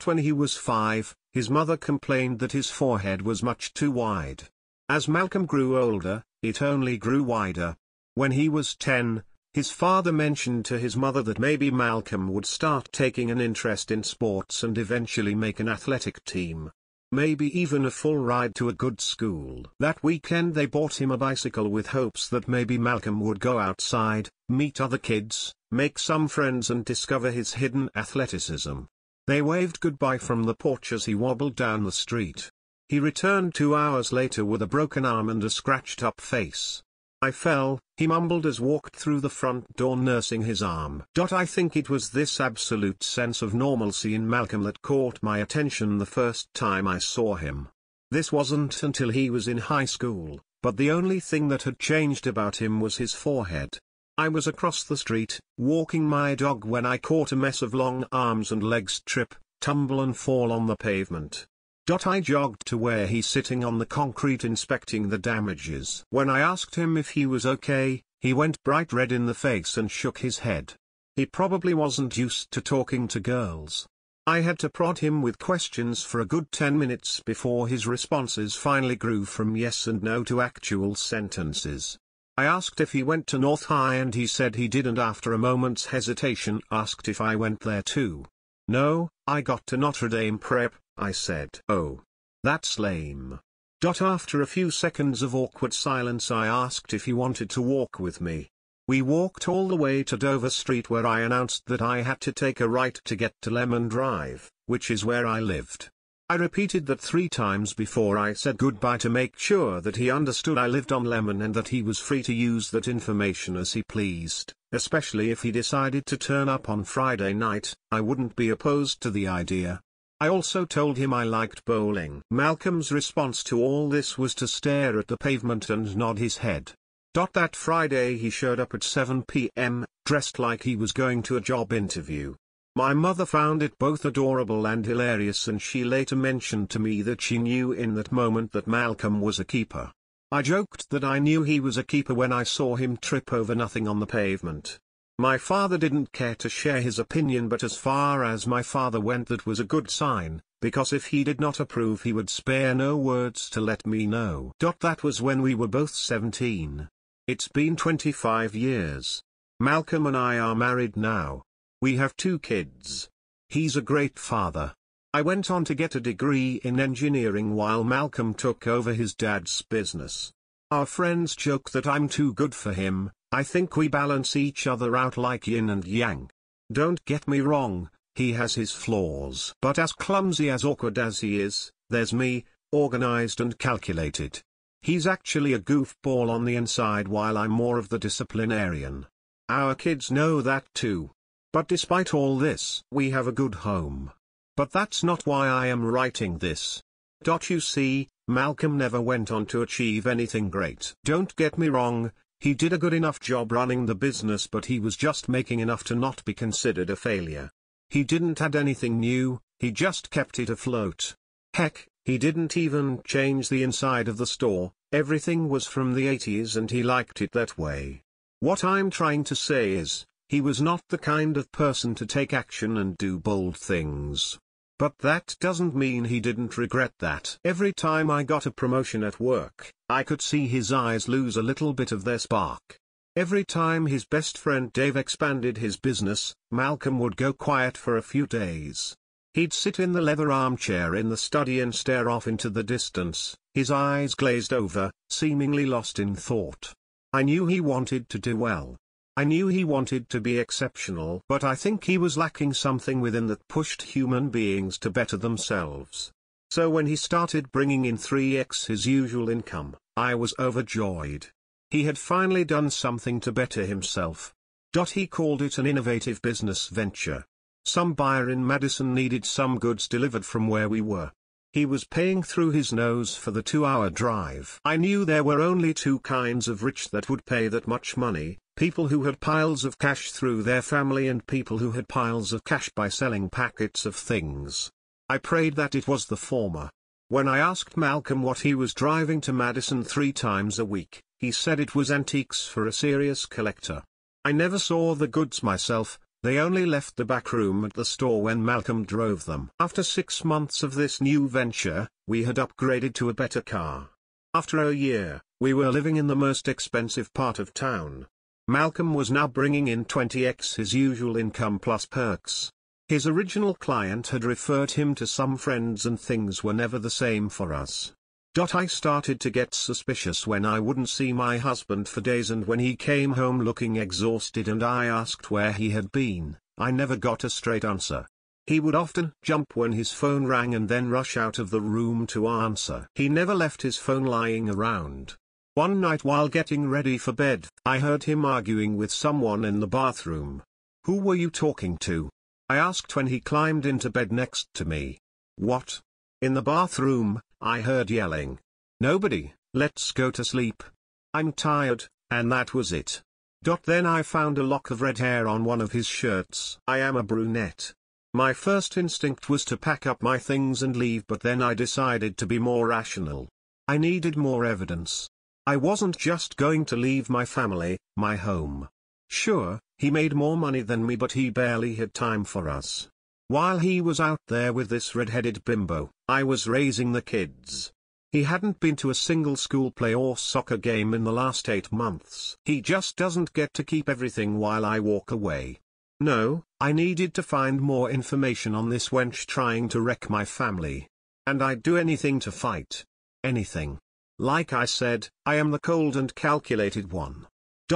When he was 5, his mother complained that his forehead was much too wide. As Malcolm grew older, it only grew wider. When he was 10, his father mentioned to his mother that maybe Malcolm would start taking an interest in sports and eventually make an athletic team. Maybe even a full ride to a good school. That weekend they bought him a bicycle with hopes that maybe Malcolm would go outside, meet other kids, make some friends and discover his hidden athleticism. They waved goodbye from the porch as he wobbled down the street. He returned 2 hours later with a broken arm and a scratched-up face. I fell, he mumbled as walked through the front door nursing his arm. I think it was this absolute sense of normalcy in Malcolm that caught my attention the first time I saw him. This wasn't until he was in high school, but the only thing that had changed about him was his forehead. I was across the street, walking my dog when I caught a mess of long arms and legs trip, tumble and fall on the pavement. I jogged to where he's sitting on the concrete inspecting the damages. When I asked him if he was okay, he went bright red in the face and shook his head. He probably wasn't used to talking to girls. I had to prod him with questions for a good 10 minutes before his responses finally grew from yes and no to actual sentences. I asked if he went to North High and he said he did, and after a moment's hesitation asked if I went there too. No, I got to Notre Dame Prep, I said. Oh. That's lame. After a few seconds of awkward silence I asked if he wanted to walk with me. We walked all the way to Dover Street where I announced that I had to take a right to get to Lemon Drive, which is where I lived. I repeated that 3 times before I said goodbye to make sure that he understood I lived on Lemon and that he was free to use that information as he pleased, especially if he decided to turn up on Friday night. I wouldn't be opposed to the idea. I also told him I liked bowling. Malcolm's response to all this was to stare at the pavement and nod his head. That Friday he showed up at 7 p.m., dressed like he was going to a job interview. My mother found it both adorable and hilarious, and she later mentioned to me that she knew in that moment that Malcolm was a keeper. I joked that I knew he was a keeper when I saw him trip over nothing on the pavement. My father didn't care to share his opinion, but as far as my father went, that was a good sign, because if he did not approve he would spare no words to let me know. That was when we were both 17. It's been 25 years. Malcolm and I are married now. We have 2 kids. He's a great father. I went on to get a degree in engineering while Malcolm took over his dad's business. Our friends joke that I'm too good for him. I think we balance each other out like yin and yang. Don't get me wrong, he has his flaws. But as clumsy as awkward as he is, there's me, organized and calculated. He's actually a goofball on the inside while I'm more of the disciplinarian. Our kids know that too. But despite all this, we have a good home. But that's not why I am writing this. You see, Malcolm never went on to achieve anything great. Don't get me wrong. He did a good enough job running the business, but he was just making enough to not be considered a failure. He didn't add anything new, he just kept it afloat. Heck, he didn't even change the inside of the store, everything was from the 80s and he liked it that way. What I'm trying to say is, he was not the kind of person to take action and do bold things. But that doesn't mean he didn't regret that. Every time I got a promotion at work, I could see his eyes lose a little bit of their spark. Every time his best friend Dave expanded his business, Malcolm would go quiet for a few days. He'd sit in the leather armchair in the study and stare off into the distance, his eyes glazed over, seemingly lost in thought. I knew he wanted to do well. I knew he wanted to be exceptional, but I think he was lacking something within that pushed human beings to better themselves. So when he started bringing in 3x his usual income, I was overjoyed. He had finally done something to better himself. He called it an innovative business venture. Some buyer in Madison needed some goods delivered from where we were. He was paying through his nose for the 2-hour drive. I knew there were only 2 kinds of rich that would pay that much money: people who had piles of cash through their family and people who had piles of cash by selling packets of things. I prayed that it was the former. When I asked Malcolm what he was driving to Madison 3 times a week, he said it was antiques for a serious collector. I never saw the goods myself. They only left the back room at the store when Malcolm drove them. After 6 months of this new venture, we had upgraded to a better car. After a year, we were living in the most expensive part of town. Malcolm was now bringing in 20x his usual income plus perks. His original client had referred him to some friends and things were never the same for us. I started to get suspicious when I wouldn't see my husband for days, and when he came home looking exhausted and I asked where he had been, I never got a straight answer. He would often jump when his phone rang and then rush out of the room to answer. He never left his phone lying around. One night while getting ready for bed, I heard him arguing with someone in the bathroom. "Who were you talking to?" I asked when he climbed into bed next to me. "What?" "In the bathroom," I heard yelling. "Nobody, let's go to sleep. I'm tired," and that was it. Then I found a lock of red hair on one of his shirts. I am a brunette. My first instinct was to pack up my things and leave, but then I decided to be more rational. I needed more evidence. I wasn't just going to leave my family, my home. Sure, he made more money than me, but he barely had time for us. While he was out there with this red-headed bimbo, I was raising the kids. He hadn't been to a single school play or soccer game in the last 8 months. He just doesn't get to keep everything while I walk away. No, I needed to find more information on this wench trying to wreck my family. And I'd do anything to fight. Anything. Like I said, I am the cold and calculated one.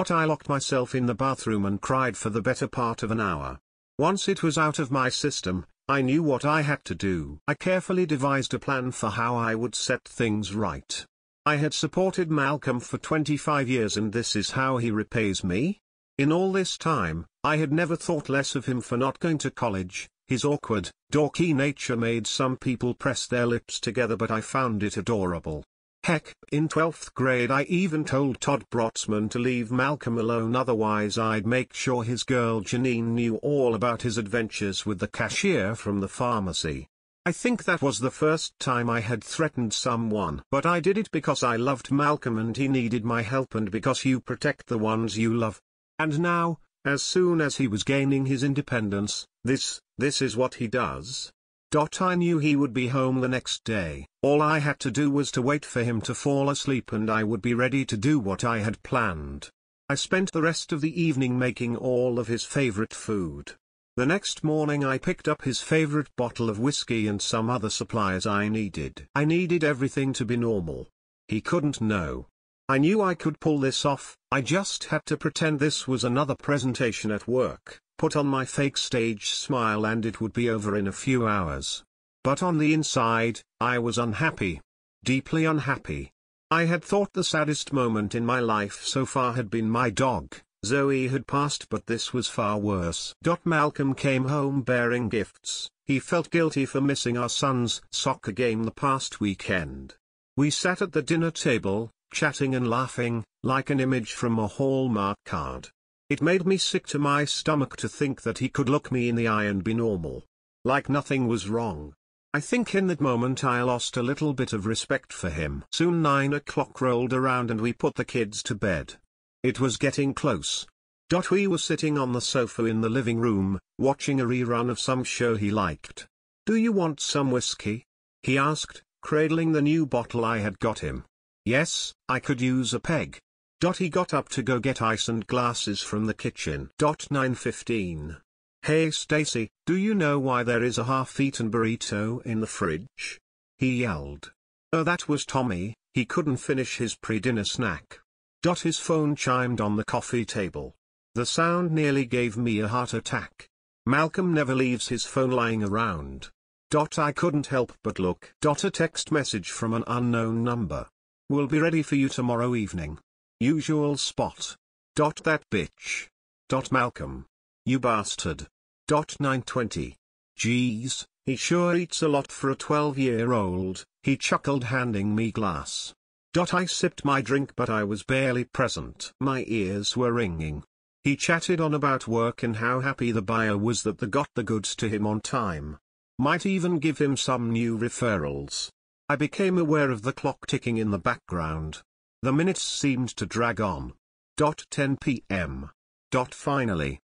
I locked myself in the bathroom and cried for the better part of an hour. Once it was out of my system, I knew what I had to do. I carefully devised a plan for how I would set things right. I had supported Malcolm for 25 years, and this is how he repays me? In all this time, I had never thought less of him for not going to college. His awkward, dorky nature made some people press their lips together, but I found it adorable. Heck, in 12th grade I even told Todd Brotzman to leave Malcolm alone, otherwise I'd make sure his girl Janine knew all about his adventures with the cashier from the pharmacy. I think that was the first time I had threatened someone. But I did it because I loved Malcolm and he needed my help, and because you protect the ones you love. And now, as soon as he was gaining his independence, this is what he does. I knew he would be home the next day. All I had to do was to wait for him to fall asleep and I would be ready to do what I had planned. I spent the rest of the evening making all of his favorite food. The next morning I picked up his favorite bottle of whiskey and some other supplies I needed. I needed everything to be normal. He couldn't know. I knew I could pull this off. I just had to pretend this was another presentation at work, put on my fake stage smile, and it would be over in a few hours. But on the inside, I was unhappy. Deeply unhappy. I had thought the saddest moment in my life so far had been my dog. Zoe had passed, but this was far worse. Malcolm came home bearing gifts. He felt guilty for missing our son's soccer game the past weekend. We sat at the dinner table, chatting and laughing, like an image from a Hallmark card. It made me sick to my stomach to think that he could look me in the eye and be normal. Like nothing was wrong. I think in that moment I lost a little bit of respect for him. Soon 9 o'clock rolled around and we put the kids to bed. It was getting close. We were sitting on the sofa in the living room, watching a rerun of some show he liked. "Do you want some whiskey?" he asked, cradling the new bottle I had got him. "Yes, I could use a peg." He got up to go get ice and glasses from the kitchen. 9:15. "Hey Stacy, do you know why there is a half-eaten burrito in the fridge?" he yelled. Oh, that was Tommy. He couldn't finish his pre-dinner snack. His phone chimed on the coffee table. The sound nearly gave me a heart attack. Malcolm never leaves his phone lying around. I couldn't help but look. A text message from an unknown number. "We'll be ready for you tomorrow evening. Usual spot." That bitch. Malcolm. You bastard. 9:20. "Geez, he sure eats a lot for a 12-year-old, he chuckled, handing me glass. I sipped my drink, but I was barely present. My ears were ringing. He chatted on about work and how happy the buyer was that they got the goods to him on time. Might even give him some new referrals. I became aware of the clock ticking in the background. The minutes seemed to drag on. 10 p.m. Finally.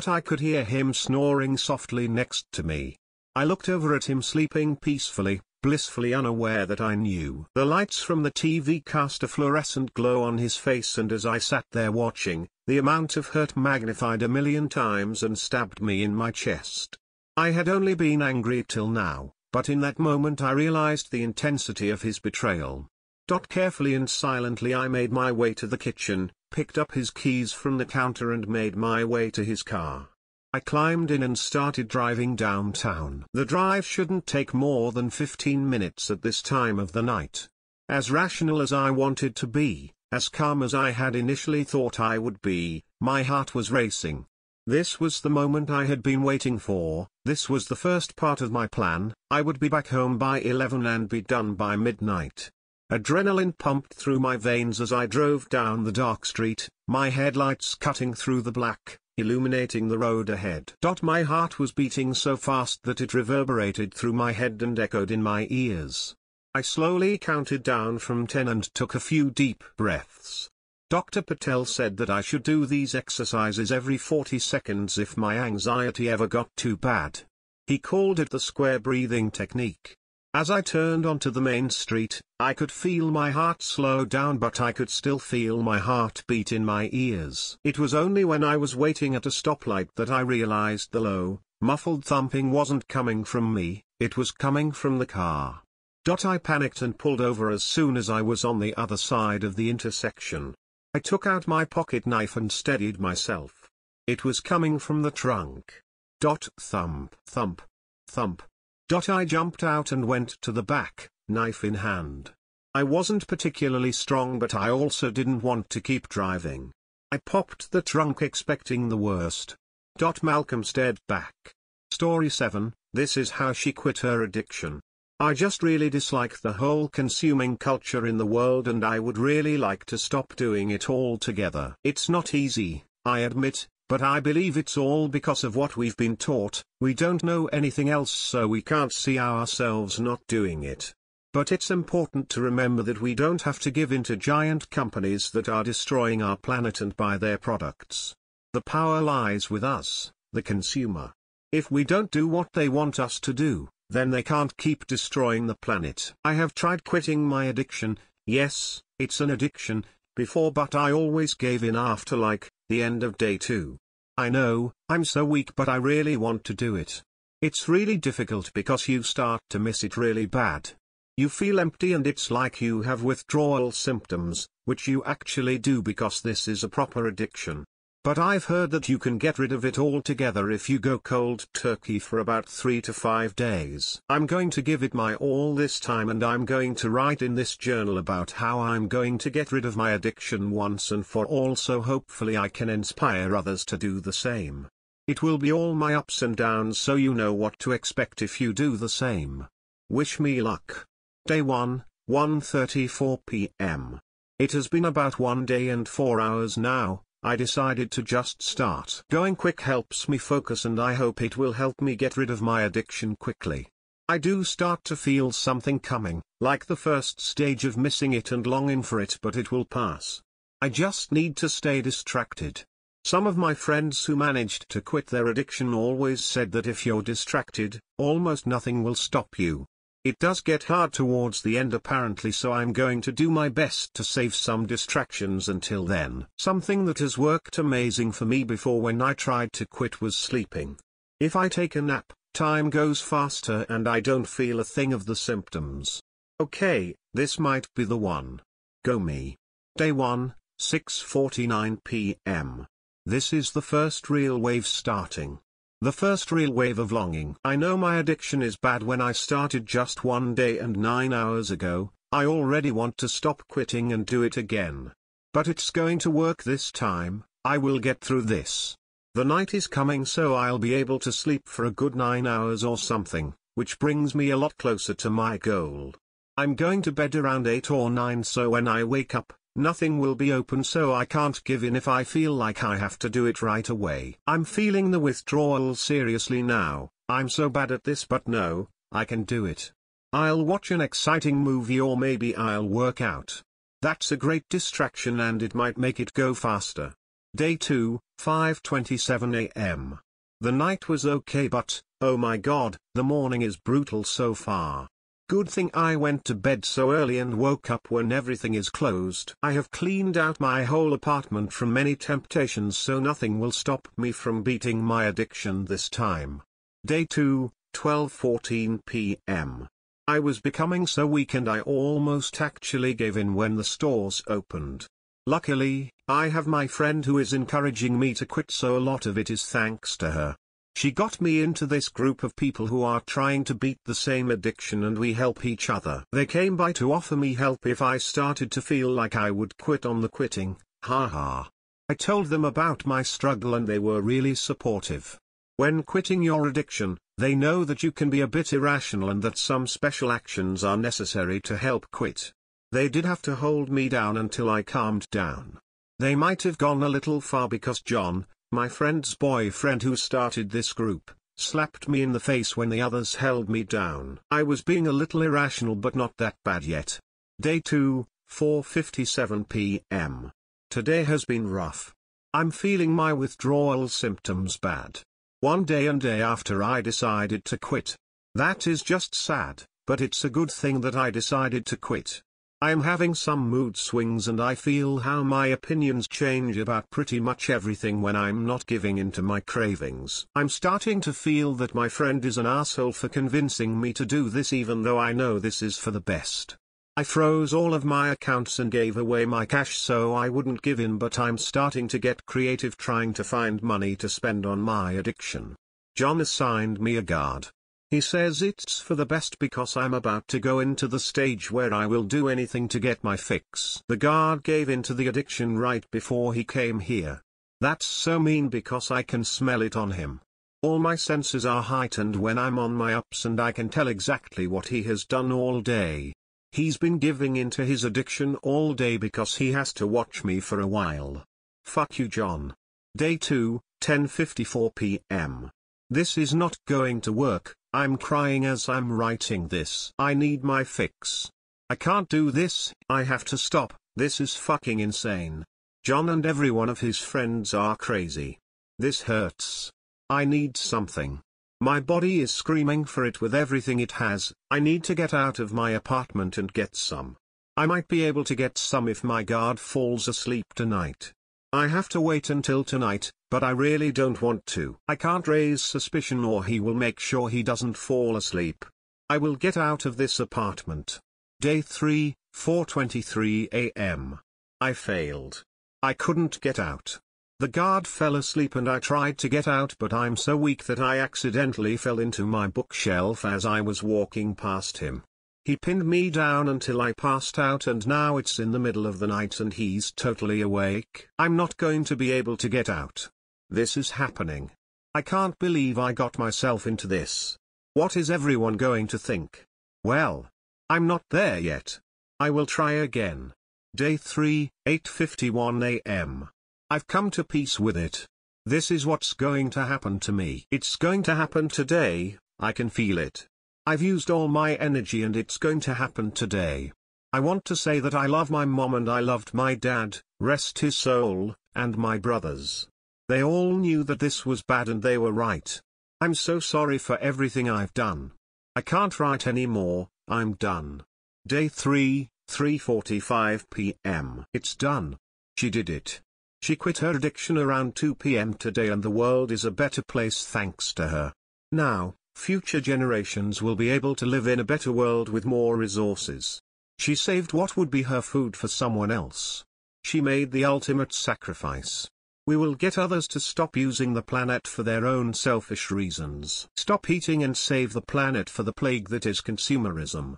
I could hear him snoring softly next to me. I looked over at him sleeping peacefully, blissfully unaware that I knew. The lights from the TV cast a fluorescent glow on his face, and as I sat there watching, the amount of hurt magnified a million times and stabbed me in my chest. I had only been angry till now, but in that moment I realized the intensity of his betrayal. Carefully and silently I made my way to the kitchen, picked up his keys from the counter and made my way to his car. I climbed in and started driving downtown. The drive shouldn't take more than 15 minutes at this time of the night. As rational as I wanted to be, as calm as I had initially thought I would be, my heart was racing. This was the moment I had been waiting for. This was the first part of my plan. I would be back home by 11 and be done by midnight. Adrenaline pumped through my veins as I drove down the dark street, my headlights cutting through the black, illuminating the road ahead. My heart was beating so fast that it reverberated through my head and echoed in my ears. I slowly counted down from 10 and took a few deep breaths. Dr. Patel said that I should do these exercises every 40 seconds if my anxiety ever got too bad. He called it the square breathing technique. As I turned onto the main street, I could feel my heart slow down, but I could still feel my heart beat in my ears. It was only when I was waiting at a stoplight that I realized the low, muffled thumping wasn't coming from me, it was coming from the car. I panicked and pulled over as soon as I was on the other side of the intersection. I took out my pocket knife and steadied myself. It was coming from the trunk. Thump, thump, thump. I jumped out and went to the back, knife in hand. I wasn't particularly strong, but I also didn't want to keep driving. I popped the trunk expecting the worst. Malcolm stared back. Story 7, this is how she quit her addiction. I just really dislike the whole consuming culture in the world, and I would really like to stop doing it altogether. It's not easy, I admit, but I believe it's all because of what we've been taught. We don't know anything else, so we can't see ourselves not doing it. But it's important to remember that we don't have to give in to giant companies that are destroying our planet and buy their products. The power lies with us, the consumer. If we don't do what they want us to do, then they can't keep destroying the planet. I have tried quitting my addiction, yes, it's an addiction, before, but I always gave in after the end of day 2. I know, I'm so weak, but I really want to do it. It's really difficult because you start to miss it really bad. You feel empty and it's like you have withdrawal symptoms, which you actually do because this is a proper addiction. But I've heard that you can get rid of it altogether if you go cold turkey for about 3 to 5 days. I'm going to give it my all this time, and I'm going to write in this journal about how I'm going to get rid of my addiction once and for all, so hopefully I can inspire others to do the same. It will be all my ups and downs, so you know what to expect if you do the same. Wish me luck. Day 1, 1:34 p.m. It has been about 1 day and 4 hours now. I decided to just start. Going quick helps me focus, and I hope it will help me get rid of my addiction quickly. I do start to feel something coming, like the first stage of missing it and longing for it, but it will pass. I just need to stay distracted. Some of my friends who managed to quit their addiction always said that if you're distracted, almost nothing will stop you. It does get hard towards the end apparently, so I'm going to do my best to save some distractions until then. Something that has worked amazing for me before when I tried to quit was sleeping. If I take a nap, time goes faster and I don't feel a thing of the symptoms. Okay, this might be the one. Go me. Day 1, 6:49 p.m. This is the first real wave starting. The first real wave of longing. I know my addiction is bad. When I started just 1 day and 9 hours ago, I already want to stop quitting and do it again. But it's going to work this time. I will get through this. The night is coming, so I'll be able to sleep for a good 9 hours or something, which brings me a lot closer to my goal. I'm going to bed around 8 or 9, so when I wake up, nothing will be open, so I can't give in if I feel like I have to do it right away. I'm feeling the withdrawal seriously now. I'm so bad at this, but no, I can do it. I'll watch an exciting movie, or maybe I'll work out. That's a great distraction and it might make it go faster. Day 2, 5:27 a.m. The night was okay, but, oh my god, the morning is brutal so far. Good thing I went to bed so early and woke up when everything is closed. I have cleaned out my whole apartment from many temptations, so nothing will stop me from beating my addiction this time. Day 2, 12:14 p.m. I was becoming so weak and I almost actually gave in when the stores opened. Luckily, I have my friend who is encouraging me to quit, so a lot of it is thanks to her. She got me into this group of people who are trying to beat the same addiction, and we help each other. They came by to offer me help if I started to feel like I would quit on the quitting, haha. I told them about my struggle and they were really supportive. When quitting your addiction, they know that you can be a bit irrational and that some special actions are necessary to help quit. They did have to hold me down until I calmed down. They might have gone a little far because John, my friend's boyfriend who started this group, slapped me in the face when the others held me down. I was being a little irrational, but not that bad yet. Day 2, 4:57 p.m. Today has been rough. I'm feeling my withdrawal symptoms bad. 1 day and day after I decided to quit. That is just sad, but it's a good thing that I decided to quit. I am having some mood swings and I feel how my opinions change about pretty much everything when I'm not giving in to my cravings. I'm starting to feel that my friend is an asshole for convincing me to do this, even though I know this is for the best. I froze all of my accounts and gave away my cash so I wouldn't give in, but I'm starting to get creative trying to find money to spend on my addiction. John assigned me a guard. He says it's for the best because I'm about to go into the stage where I will do anything to get my fix. The guard gave in to the addiction right before he came here. That's so mean because I can smell it on him. All my senses are heightened when I'm on my ups and I can tell exactly what he has done all day. He's been giving in to his addiction all day because he has to watch me for a while. Fuck you, John. Day 2, 10:54 p.m. This is not going to work. I'm crying as I'm writing this. I need my fix. I can't do this. I have to stop. This is fucking insane. John and every one of his friends are crazy. This hurts. I need something. My body is screaming for it with everything it has. I need to get out of my apartment and get some. I might be able to get some if my guard falls asleep tonight. I have to wait until tonight, but I really don't want to. I can't raise suspicion or he will make sure he doesn't fall asleep. I will get out of this apartment. Day 3, 4:23 a.m. I failed. I couldn't get out. The guard fell asleep and I tried to get out, but I'm so weak that I accidentally fell into my bookshelf as I was walking past him. He pinned me down until I passed out, and now it's in the middle of the night and he's totally awake. I'm not going to be able to get out. This is happening. I can't believe I got myself into this. What is everyone going to think? Well, I'm not there yet. I will try again. Day 3, 8:51 a.m. I've come to peace with it. This is what's going to happen to me. It's going to happen today, I can feel it. I've used all my energy and it's going to happen today. I want to say that I love my mom and I loved my dad, rest his soul, and my brothers. They all knew that this was bad and they were right. I'm so sorry for everything I've done. I can't write anymore, I'm done. Day 3, 3:45 p.m. It's done. She did it. She quit her addiction around 2 p.m. today and the world is a better place thanks to her. Now, future generations will be able to live in a better world with more resources. She saved what would be her food for someone else. She made the ultimate sacrifice. We will get others to stop using the planet for their own selfish reasons. Stop eating and save the planet for the plague that is consumerism.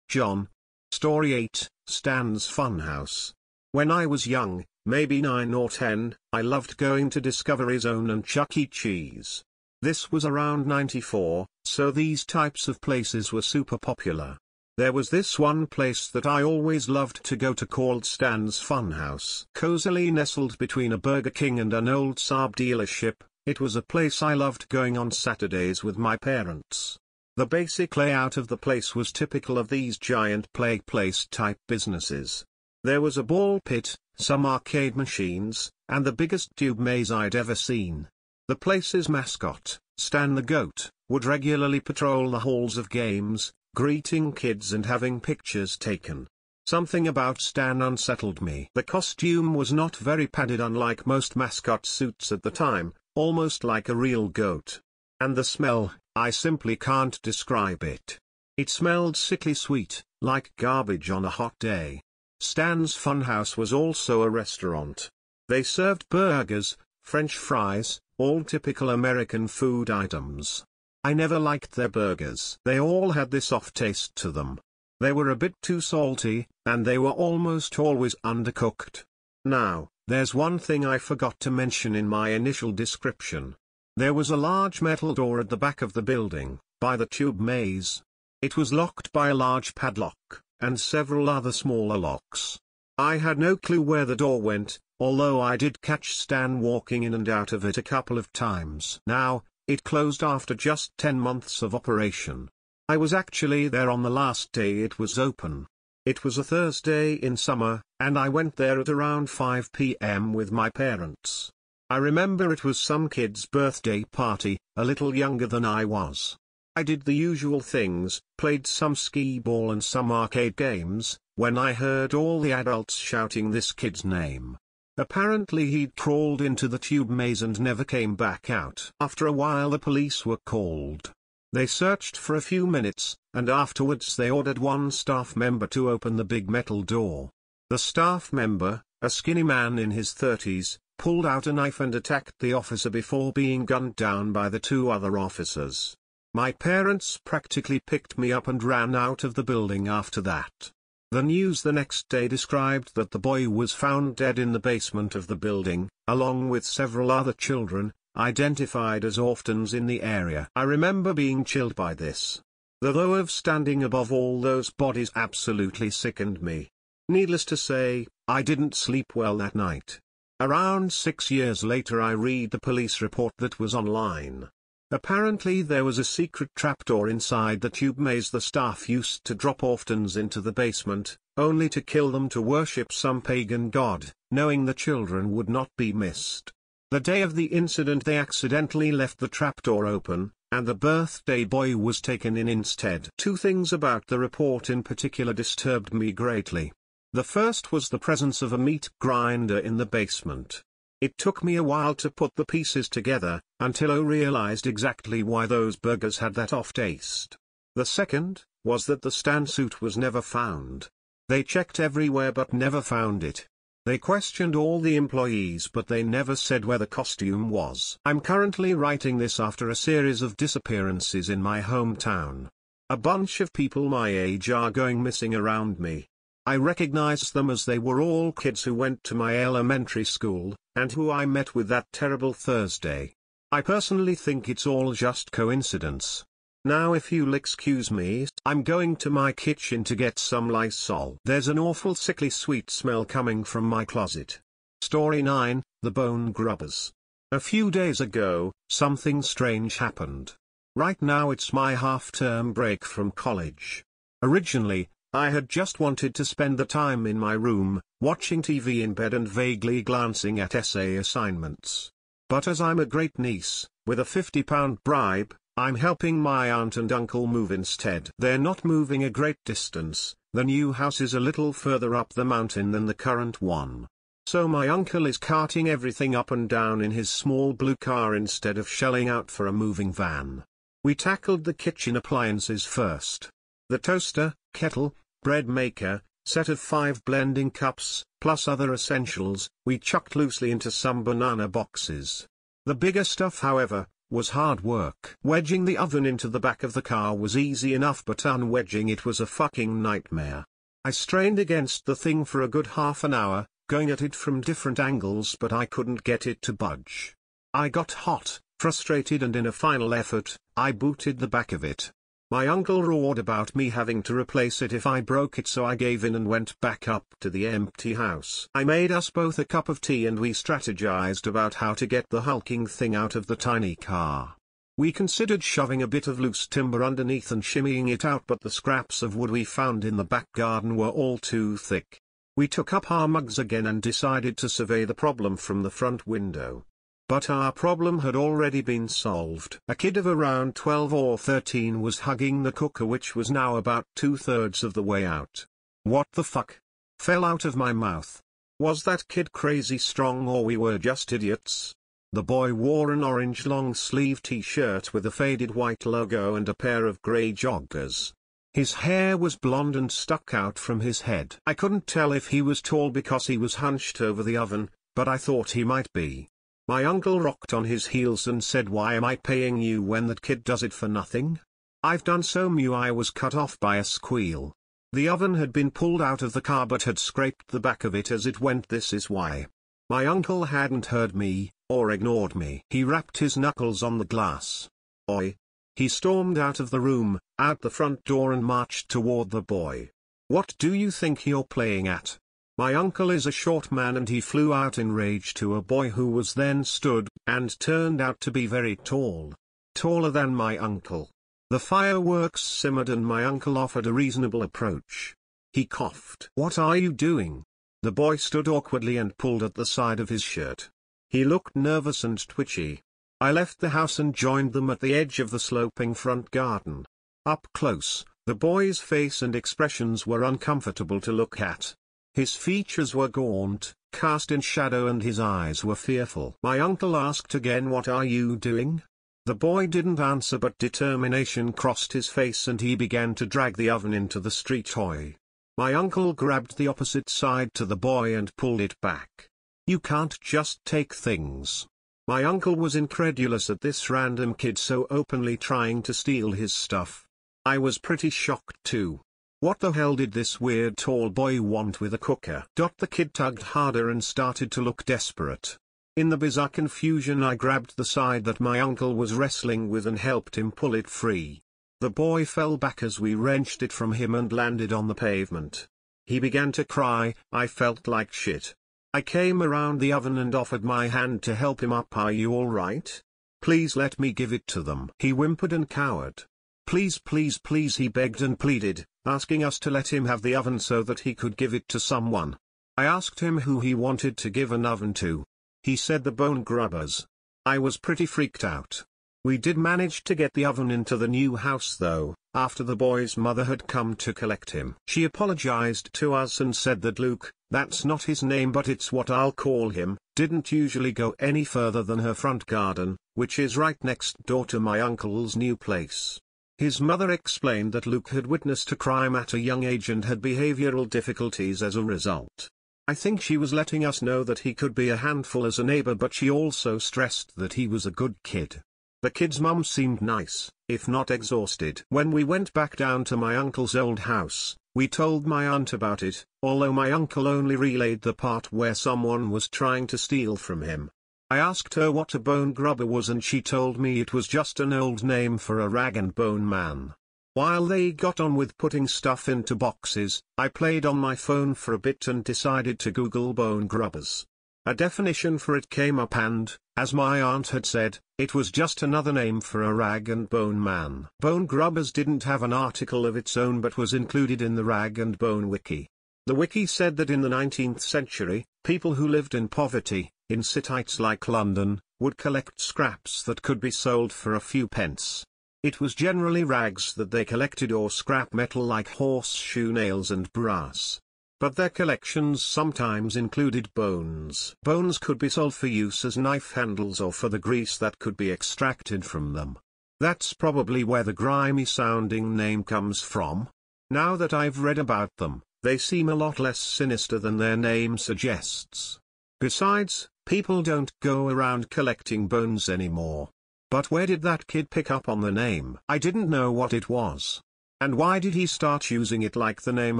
John. Story 8, Stan's Funhouse. When I was young, maybe 9 or 10, I loved going to Discovery Zone and Chuck E. Cheese. This was around 94, so these types of places were super popular. There was this one place that I always loved to go to called Stan's Funhouse. Cozily nestled between a Burger King and an old Saab dealership, it was a place I loved going on Saturdays with my parents. The basic layout of the place was typical of these giant play place type businesses. There was a ball pit, some arcade machines, and the biggest tube maze I'd ever seen. The place's mascot, Stan the Goat, would regularly patrol the halls of games, greeting kids and having pictures taken. Something about Stan unsettled me. The costume was not very padded, unlike most mascot suits at the time, almost like a real goat. And the smell, I simply can't describe it. It smelled sickly sweet, like garbage on a hot day. Stan's Funhouse was also a restaurant. They served burgers, French fries, all typical American food items. I never liked their burgers. They all had this off taste to them. They were a bit too salty, and they were almost always undercooked. Now, there's one thing I forgot to mention in my initial description. There was a large metal door at the back of the building, by the tube maze. It was locked by a large padlock, and several other smaller locks. I had no clue where the door went, although I did catch Stan walking in and out of it a couple of times. Now, it closed after just 10 months of operation. I was actually there on the last day it was open. It was a Thursday in summer, and I went there at around 5 p.m. with my parents. I remember it was some kid's birthday party, a little younger than I was. I did the usual things, played some skee ball and some arcade games, when I heard all the adults shouting this kid's name. Apparently he'd crawled into the tube maze and never came back out. After a while the police were called. They searched for a few minutes, and afterwards they ordered one staff member to open the big metal door. The staff member, a skinny man in his 30s, pulled out a knife and attacked the officer before being gunned down by the 2 other officers. My parents practically picked me up and ran out of the building after that. The news the next day described that the boy was found dead in the basement of the building, along with several other children, identified as orphans in the area. I remember being chilled by this. The thought of standing above all those bodies absolutely sickened me. Needless to say, I didn't sleep well that night. Around 6 years later I read the police report that was online. Apparently there was a secret trapdoor inside the tube maze the staff used to drop orphans into the basement, only to kill them to worship some pagan god, knowing the children would not be missed. The day of the incident they accidentally left the trapdoor open, and the birthday boy was taken in instead. Two things about the report in particular disturbed me greatly. The first was the presence of a meat grinder in the basement. It took me a while to put the pieces together, until I realized exactly why those burgers had that off taste. The second was that the Stan suit was never found. They checked everywhere but never found it. They questioned all the employees but they never said where the costume was. I'm currently writing this after a series of disappearances in my hometown. A bunch of people my age are going missing around me. I recognize them as they were all kids who went to my elementary school, and who I met with that terrible Thursday. I personally think it's all just coincidence. Now if you'll excuse me, I'm going to my kitchen to get some Lysol. There's an awful sickly sweet smell coming from my closet. Story 9, The Bone Grubbers. A few days ago, something strange happened. Right now it's my half-term break from college. Originally, I had just wanted to spend the time in my room, watching TV in bed and vaguely glancing at essay assignments. But as I'm a great niece, with a £50 bribe, I'm helping my aunt and uncle move instead. They're not moving a great distance, the new house is a little further up the mountain than the current one. So my uncle is carting everything up and down in his small blue car instead of shelling out for a moving van. We tackled the kitchen appliances first. The toaster, kettle, bread maker, set of 5 blending cups, plus other essentials, we chucked loosely into some banana boxes. The bigger stuff however, was hard work. Wedging the oven into the back of the car was easy enough but unwedging it was a fucking nightmare. I strained against the thing for a good half an hour, going at it from different angles but I couldn't get it to budge. I got hot, frustrated and in a final effort, I booted the back of it. My uncle roared about me having to replace it if I broke it so I gave in and went back up to the empty house. I made us both a cup of tea and we strategized about how to get the hulking thing out of the tiny car. We considered shoving a bit of loose timber underneath and shimmying it out but the scraps of wood we found in the back garden were all too thick. We took up our mugs again and decided to survey the problem from the front window. But our problem had already been solved. A kid of around 12 or 13 was hugging the cooker which was now about 2/3 of the way out. What the fuck? Fell out of my mouth. Was that kid crazy strong or we were just idiots? The boy wore an orange long-sleeve t-shirt with a faded white logo and a pair of grey joggers. His hair was blonde and stuck out from his head. I couldn't tell if he was tall because he was hunched over the oven, but I thought he might be. My uncle rocked on his heels and said, "Why am I paying you when that kid does it for nothing?" I've done so mew I was cut off by a squeal. The oven had been pulled out of the car but had scraped the back of it as it went. This is why. My uncle hadn't heard me, or ignored me. He rapped his knuckles on the glass. Oi. He stormed out of the room, out the front door and marched toward the boy. What do you think you're playing at? My uncle is a short man and he flew out in rage to a boy who was then stood, and turned out to be very tall. Taller than my uncle. The fireworks simmered and my uncle offered a reasonable approach. He coughed. "What are you doing?" The boy stood awkwardly and pulled at the side of his shirt. He looked nervous and twitchy. I left the house and joined them at the edge of the sloping front garden. Up close, the boy's face and expressions were uncomfortable to look at. His features were gaunt, cast in shadow and his eyes were fearful. My uncle asked again, "What are you doing?" The boy didn't answer but determination crossed his face and he began to drag the oven into the street. Oi. My uncle grabbed the opposite side to the boy and pulled it back. "You can't just take things." My uncle was incredulous at this random kid so openly trying to steal his stuff. I was pretty shocked too. What the hell did this weird tall boy want with a cooker? The kid tugged harder and started to look desperate. In the bizarre confusion I grabbed the side that my uncle was wrestling with and helped him pull it free. The boy fell back as we wrenched it from him and landed on the pavement. He began to cry. I felt like shit. I came around the oven and offered my hand to help him up. Are you alright? Please let me give it to them. He whimpered and cowered. Please, please, please, he begged and pleaded, asking us to let him have the oven so that he could give it to someone. I asked him who he wanted to give an oven to. He said the bone grubbers. I was pretty freaked out. We did manage to get the oven into the new house though, after the boy's mother had come to collect him. She apologized to us and said that Luke, that's not his name but it's what I'll call him, didn't usually go any further than her front garden, which is right next door to my uncle's new place. His mother explained that Luke had witnessed a crime at a young age and had behavioral difficulties as a result. I think she was letting us know that he could be a handful as a neighbor, but she also stressed that he was a good kid. The kid's mum seemed nice, if not exhausted. When we went back down to my uncle's old house, we told my aunt about it, although my uncle only relayed the part where someone was trying to steal from him. I asked her what a bone grubber was and she told me it was just an old name for a rag and bone man. While they got on with putting stuff into boxes, I played on my phone for a bit and decided to Google bone grubbers. A definition for it came up and, as my aunt had said, it was just another name for a rag and bone man. Bone grubbers didn't have an article of its own but was included in the Rag and Bone Wiki. The wiki said that in the 19th century, people who lived in poverty, in cities like London, would collect scraps that could be sold for a few pence. It was generally rags that they collected or scrap metal like horseshoe nails and brass. But their collections sometimes included bones. Bones could be sold for use as knife handles or for the grease that could be extracted from them. That's probably where the grimy-sounding name comes from. Now that I've read about them, they seem a lot less sinister than their name suggests. Besides, people don't go around collecting bones anymore. But where did that kid pick up on the name? I didn't know what it was. And why did he start using it like the name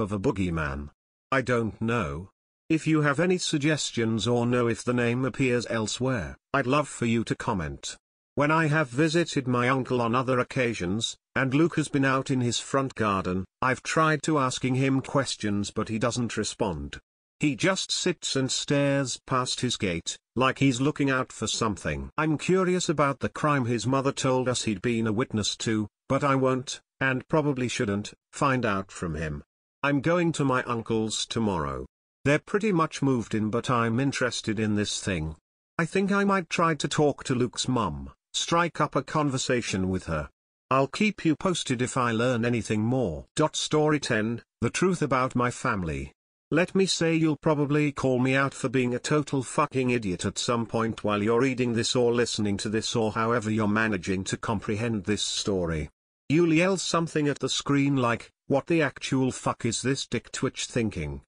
of a boogeyman? I don't know. If you have any suggestions or know if the name appears elsewhere, I'd love for you to comment. When I have visited my uncle on other occasions, and Luke has been out in his front garden, I've tried to asking him questions but he doesn't respond. He just sits and stares past his gate, like he's looking out for something. I'm curious about the crime his mother told us he'd been a witness to, but I won't, and probably shouldn't, find out from him. I'm going to my uncle's tomorrow. They're pretty much moved in but I'm interested in this thing. I think I might try to talk to Luke's mum, strike up a conversation with her. I'll keep you posted if I learn anything more. Story 10, The Truth About My Family. Let me say you'll probably call me out for being a total fucking idiot at some point while you're reading this or listening to this or however you're managing to comprehend this story. You'll yell something at the screen like, what the actual fuck is this dick twitch thinking?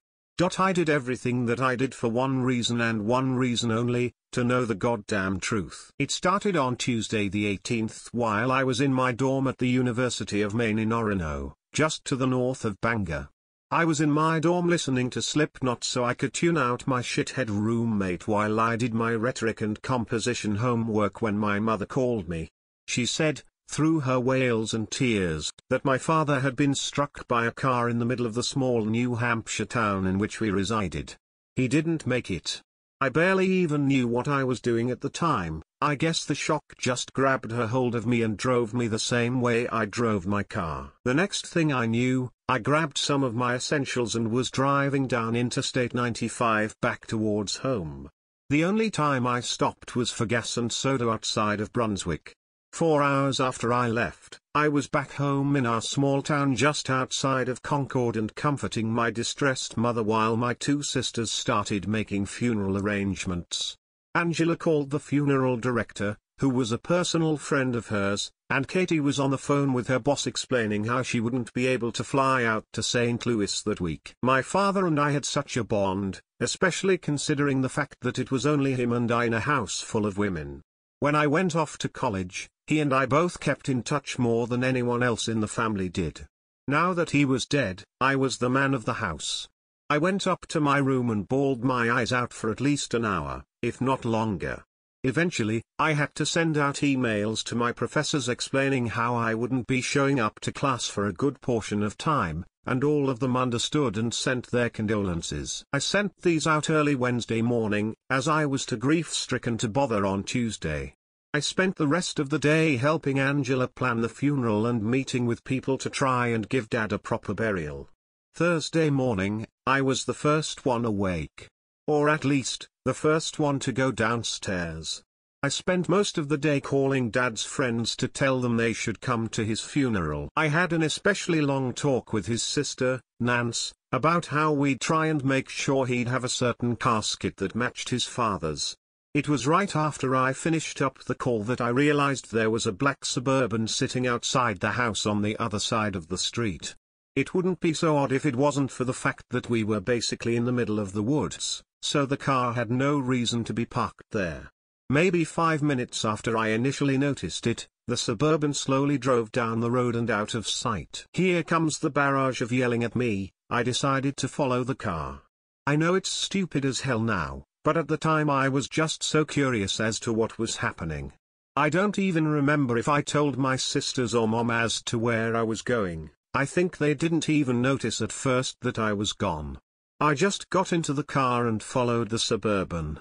I did everything that I did for one reason and one reason only, to know the goddamn truth. It started on Tuesday the 18th while I was in my dorm at the University of Maine in Orono, just to the north of Bangor. I was in my dorm listening to Slipknot so I could tune out my shithead roommate while I did my rhetoric and composition homework when my mother called me. She said, through her wails and tears, that my father had been struck by a car in the middle of the small New Hampshire town in which we resided. He didn't make it. I barely even knew what I was doing at the time. I guess the shock just grabbed her hold of me and drove me the same way I drove my car. The next thing I knew, I grabbed some of my essentials and was driving down Interstate 95 back towards home. The only time I stopped was for gas and soda outside of Brunswick. 4 hours after I left, I was back home in our small town just outside of Concord and comforting my distressed mother while my 2 sisters started making funeral arrangements. Angela called the funeral director, who was a personal friend of hers, and Katie was on the phone with her boss explaining how she wouldn't be able to fly out to St. Louis that week. My father and I had such a bond, especially considering the fact that it was only him and I in a house full of women. When I went off to college, he and I both kept in touch more than anyone else in the family did. Now that he was dead, I was the man of the house. I went up to my room and bawled my eyes out for at least an hour, if not longer. Eventually, I had to send out emails to my professors explaining how I wouldn't be showing up to class for a good portion of time, and all of them understood and sent their condolences. I sent these out early Wednesday morning, as I was too grief-stricken to bother on Tuesday. I spent the rest of the day helping Angela plan the funeral and meeting with people to try and give Dad a proper burial. Thursday morning, I was the first one awake. Or at least, the first one to go downstairs. I spent most of the day calling Dad's friends to tell them they should come to his funeral. I had an especially long talk with his sister, Nance, about how we'd try and make sure he'd have a certain casket that matched his father's. It was right after I finished up the call that I realized there was a black Suburban sitting outside the house on the other side of the street. It wouldn't be so odd if it wasn't for the fact that we were basically in the middle of the woods, so the car had no reason to be parked there. Maybe 5 minutes after I initially noticed it, the Suburban slowly drove down the road and out of sight. Here comes the barrage of yelling at me. I decided to follow the car. I know it's stupid as hell now, but at the time I was just so curious as to what was happening. I don't even remember if I told my sisters or mom as to where I was going. I think they didn't even notice at first that I was gone. I just got into the car and followed the Suburban.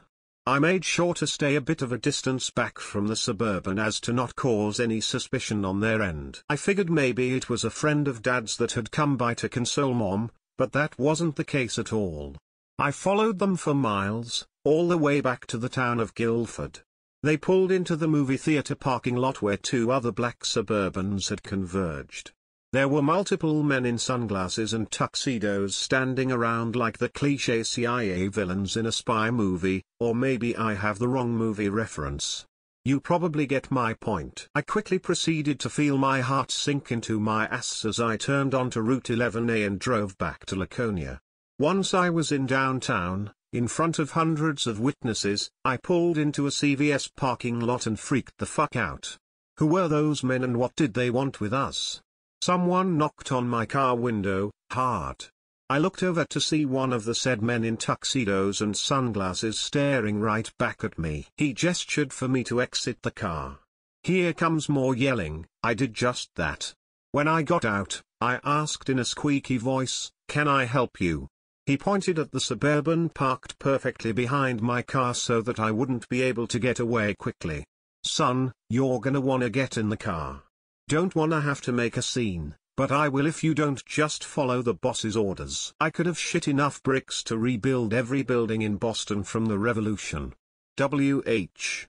I made sure to stay a bit of a distance back from the Suburban as to not cause any suspicion on their end. I figured maybe it was a friend of Dad's that had come by to console Mom, but that wasn't the case at all. I followed them for miles, all the way back to the town of Guildford. They pulled into the movie theater parking lot where two other black Suburbans had converged. There were multiple men in sunglasses and tuxedos standing around like the cliché CIA villains in a spy movie, or maybe I have the wrong movie reference. You probably get my point. I quickly proceeded to feel my heart sink into my ass as I turned onto Route 11A and drove back to Laconia. Once I was in downtown, in front of hundreds of witnesses, I pulled into a CVS parking lot and freaked the fuck out. Who were those men and what did they want with us? Someone knocked on my car window, hard. I looked over to see one of the said men in tuxedos and sunglasses staring right back at me. He gestured for me to exit the car. Here comes more yelling. I did just that. When I got out, I asked in a squeaky voice, "Can I help you?" He pointed at the Suburban parked perfectly behind my car so that I wouldn't be able to get away quickly. "Son, you're gonna wanna get in the car. Don't wanna have to make a scene, but I will if you don't just follow the boss's orders." I could have shit enough bricks to rebuild every building in Boston from the Revolution. WH.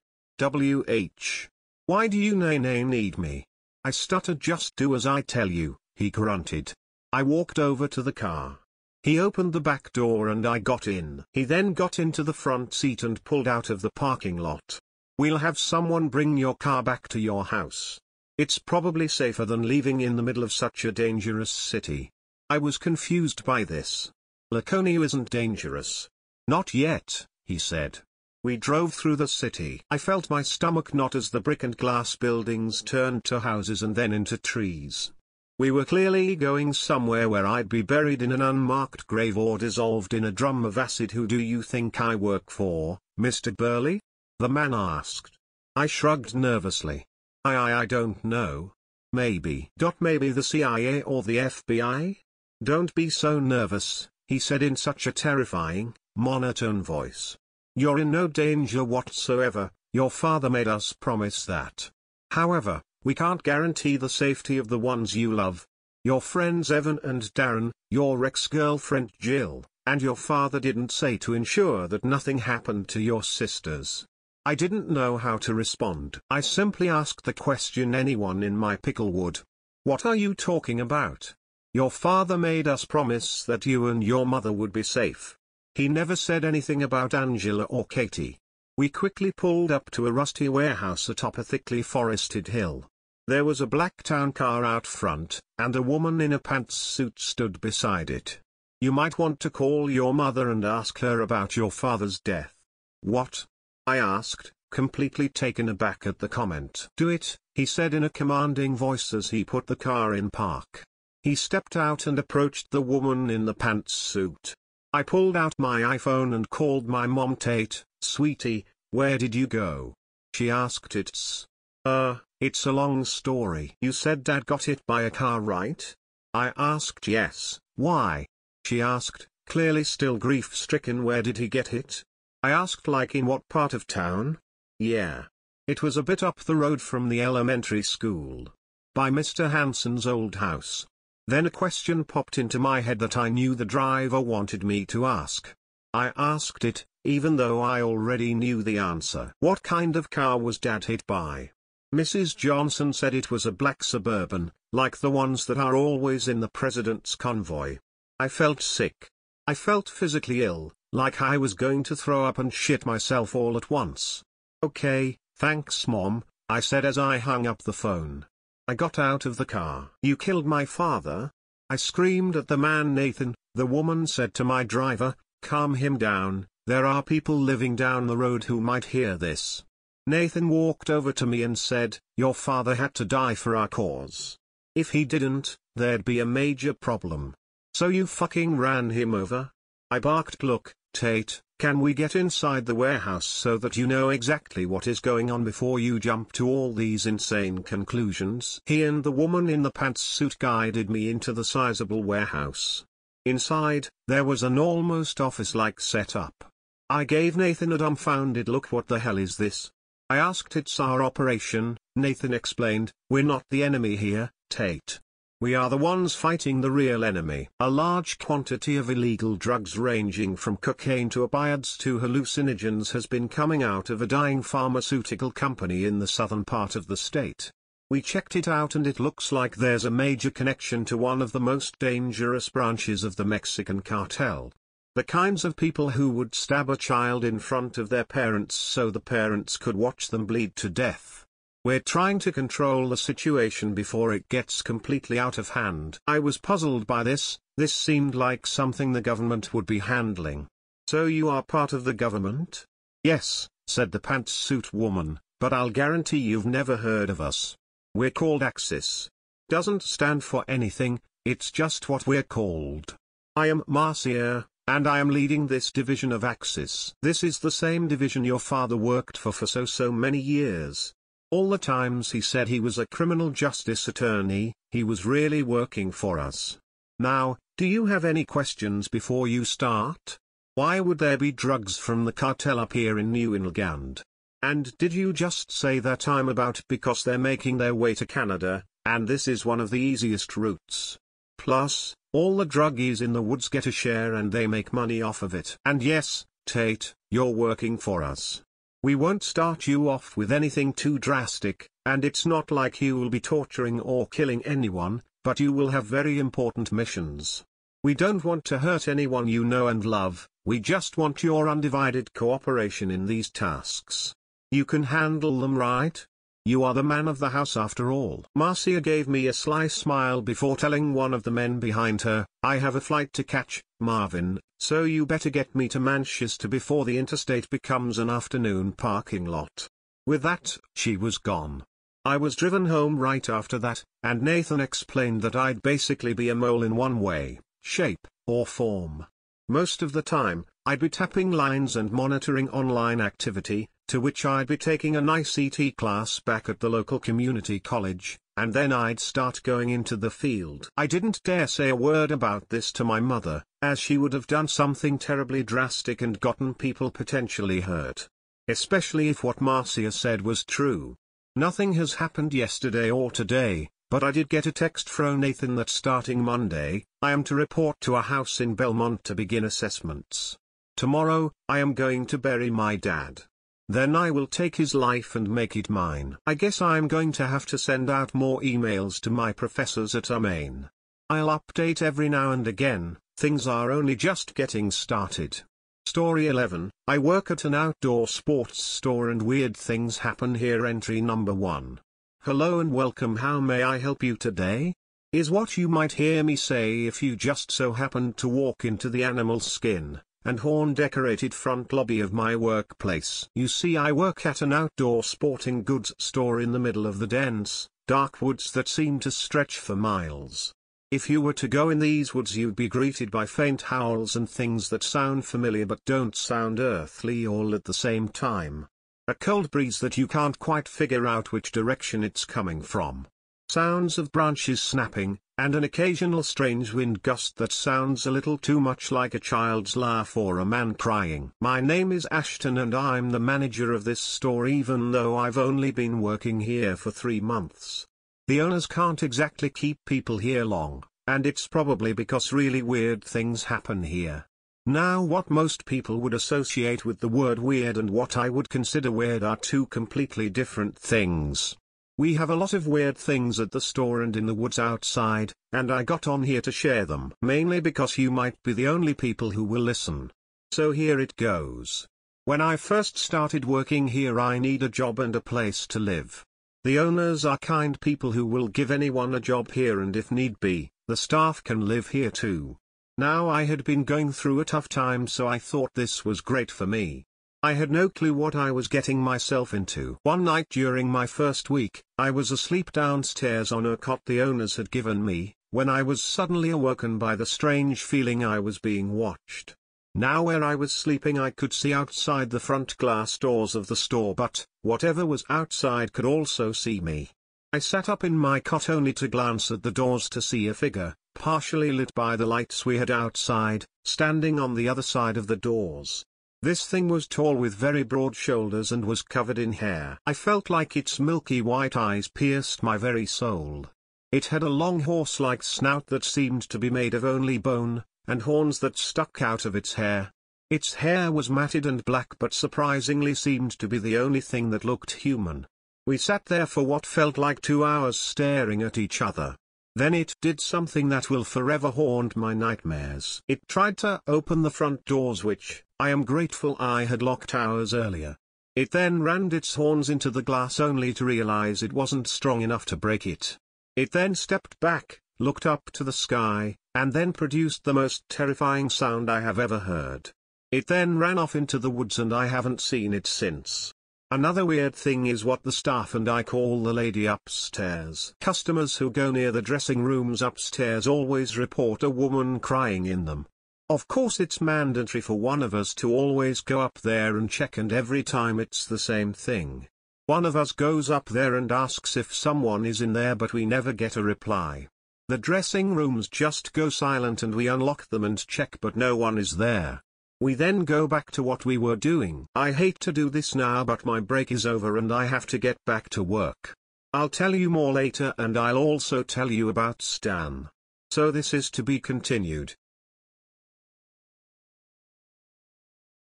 Why do you need me? I stuttered. "Just do as I tell you," he grunted. I walked over to the car. He opened the back door and I got in. He then got into the front seat and pulled out of the parking lot. "We'll have someone bring your car back to your house. It's probably safer than leaving in the middle of such a dangerous city." I was confused by this. "Laconia isn't dangerous." "Not yet," he said. We drove through the city. I felt my stomach knot as the brick and glass buildings turned to houses and then into trees. We were clearly going somewhere where I'd be buried in an unmarked grave or dissolved in a drum of acid. "Who do you think I work for, Mr. Burley?" the man asked. I shrugged nervously. I don't know. Maybe the CIA or the FBI? "Don't be so nervous," he said in such a terrifying, monotone voice. "You're in no danger whatsoever, your father made us promise that. However, we can't guarantee the safety of the ones you love. Your friends Evan and Darren, your ex-girlfriend Jill, and your father didn't say to ensure that nothing happened to your sisters." I didn't know how to respond. I simply asked the question anyone in my pickle would. "What are you talking about? Your father made us promise that you and your mother would be safe. He never said anything about Angela or Katie." We quickly pulled up to a rusty warehouse atop a thickly forested hill. There was a black town car out front, and a woman in a pantsuit stood beside it. "You might want to call your mother and ask her about your father's death." "What?" I asked, completely taken aback at the comment. "Do it," he said in a commanding voice as he put the car in park. He stepped out and approached the woman in the pantsuit. I pulled out my iPhone and called my mom. "Tate, "Sweetie, where did you go?" she asked. It's a long story. You said Dad got hit by a car, right?" I asked. "Yes, why?" she asked, clearly still grief-stricken. "Where did he get hit?" I asked. "Like in what part of town?" "Yeah. It was a bit up the road from the elementary school. By Mr. Hansen's old house." Then a question popped into my head that I knew the driver wanted me to ask. I asked it, even though I already knew the answer. "What kind of car was Dad hit by?" Mrs. Johnson said it was a black Suburban, like the ones that are always in the president's convoy. I felt sick. I felt physically ill, like I was going to throw up and shit myself all at once. "Okay, thanks Mom," I said as I hung up the phone. I got out of the car. "You killed my father?" I screamed at the man. "Nathan," the woman said to my driver, "calm him down, there are people living down the road who might hear this." Nathan walked over to me and said, "Your father had to die for our cause. If he didn't, there'd be a major problem. So you fucking ran him over?" I barked. "Look, Tate, can we get inside the warehouse so that you know exactly what is going on before you jump to all these insane conclusions?" He and the woman in the pantsuit guided me into the sizable warehouse. Inside, there was an almost office-like setup. I gave Nathan a dumbfounded look. "What the hell is this?" I asked. "It's our operation," Nathan explained. "We're not the enemy here, Tate. We are the ones fighting the real enemy." A large quantity of illegal drugs ranging from cocaine to opiates to hallucinogens has been coming out of a dying pharmaceutical company in the southern part of the state. We checked it out and it looks like there's a major connection to one of the most dangerous branches of the Mexican cartel. The kinds of people who would stab a child in front of their parents so the parents could watch them bleed to death. We're trying to control the situation before it gets completely out of hand. I was puzzled by this seemed like something the government would be handling. "So you are part of the government?" "Yes," said the pantsuit woman, "but I'll guarantee you've never heard of us. We're called Axis. Doesn't stand for anything, it's just what we're called. I am Marcia, and I am leading this division of Axis. This is the same division your father worked for so many years. All the times he said he was a criminal justice attorney, he was really working for us. Now, do you have any questions before you start? Why would there be drugs from the cartel up here in New England? And did you just say that I'm about because they're making their way to Canada, and this is one of the easiest routes? Plus, all the druggies in the woods get a share and they make money off of it. And yes, Tate, you're working for us. We won't start you off with anything too drastic, and it's not like you will be torturing or killing anyone, but you will have very important missions. We don't want to hurt anyone you know and love, we just want your undivided cooperation in these tasks. You can handle them, right? You are the man of the house after all." Marcia gave me a sly smile before telling one of the men behind her, "I have a flight to catch, Marvin, so you better get me to Manchester before the interstate becomes an afternoon parking lot." With that, she was gone. I was driven home right after that, and Nathan explained that I'd basically be a mole in one way, shape, or form. Most of the time, I'd be tapping lines and monitoring online activity, to which I'd be taking a nice ET class back at the local community college, and then I'd start going into the field. I didn't dare say a word about this to my mother, as she would have done something terribly drastic and gotten people potentially hurt. Especially if what Marcia said was true. Nothing has happened yesterday or today, but I did get a text from Nathan that starting Monday, I am to report to a house in Belmont to begin assessments. Tomorrow, I am going to bury my dad. Then I will take his life and make it mine. I guess I'm going to have to send out more emails to my professors at Maine. I'll update every now and again, things are only just getting started. Story 11, I work at an outdoor sports store and weird things happen here. Entry number 1. Hello and welcome. How may I help you today? Is what you might hear me say if you just so happened to walk into the animal skin and horn-decorated front lobby of my workplace. You see, I work at an outdoor sporting goods store in the middle of the dense, dark woods that seem to stretch for miles. If you were to go in these woods you'd be greeted by faint howls and things that sound familiar but don't sound earthly all at the same time. A cold breeze that you can't quite figure out which direction it's coming from. Sounds of branches snapping, and an occasional strange wind gust that sounds a little too much like a child's laugh or a man crying. My name is Ashton and I'm the manager of this store even though I've only been working here for 3 months. The owners can't exactly keep people here long, and it's probably because really weird things happen here. Now what most people would associate with the word weird and what I would consider weird are two completely different things. We have a lot of weird things at the store and in the woods outside, and I got on here to share them. Mainly because you might be the only people who will listen. So here it goes. When I first started working here I need a job and a place to live. The owners are kind people who will give anyone a job here and if need be, the staff can live here too. Now I had been going through a tough time so I thought this was great for me. I had no clue what I was getting myself into. One night during my first week, I was asleep downstairs on a cot the owners had given me, when I was suddenly awoken by the strange feeling I was being watched. Now where I was sleeping I could see outside the front glass doors of the store but, whatever was outside could also see me. I sat up in my cot only to glance at the doors to see a figure, partially lit by the lights we had outside, standing on the other side of the doors. This thing was tall with very broad shoulders and was covered in hair. I felt like its milky white eyes pierced my very soul. It had a long horse-like snout that seemed to be made of only bone, and horns that stuck out of its hair. Its hair was matted and black but surprisingly seemed to be the only thing that looked human. We sat there for what felt like 2 hours staring at each other. Then it did something that will forever haunt my nightmares. It tried to open the front doors which, I am grateful I had locked hours earlier. It then rammed its horns into the glass only to realize it wasn't strong enough to break it. It then stepped back, looked up to the sky, and then produced the most terrifying sound I have ever heard. It then ran off into the woods and I haven't seen it since. Another weird thing is what the staff and I call the lady upstairs. Customers who go near the dressing rooms upstairs always report a woman crying in them. Of course it's mandatory for one of us to always go up there and check and every time it's the same thing. One of us goes up there and asks if someone is in there but we never get a reply. The dressing rooms just go silent and we unlock them and check but no one is there. We then go back to what we were doing. I hate to do this now but my break is over and I have to get back to work. I'll tell you more later and I'll also tell you about Stan. So this is to be continued.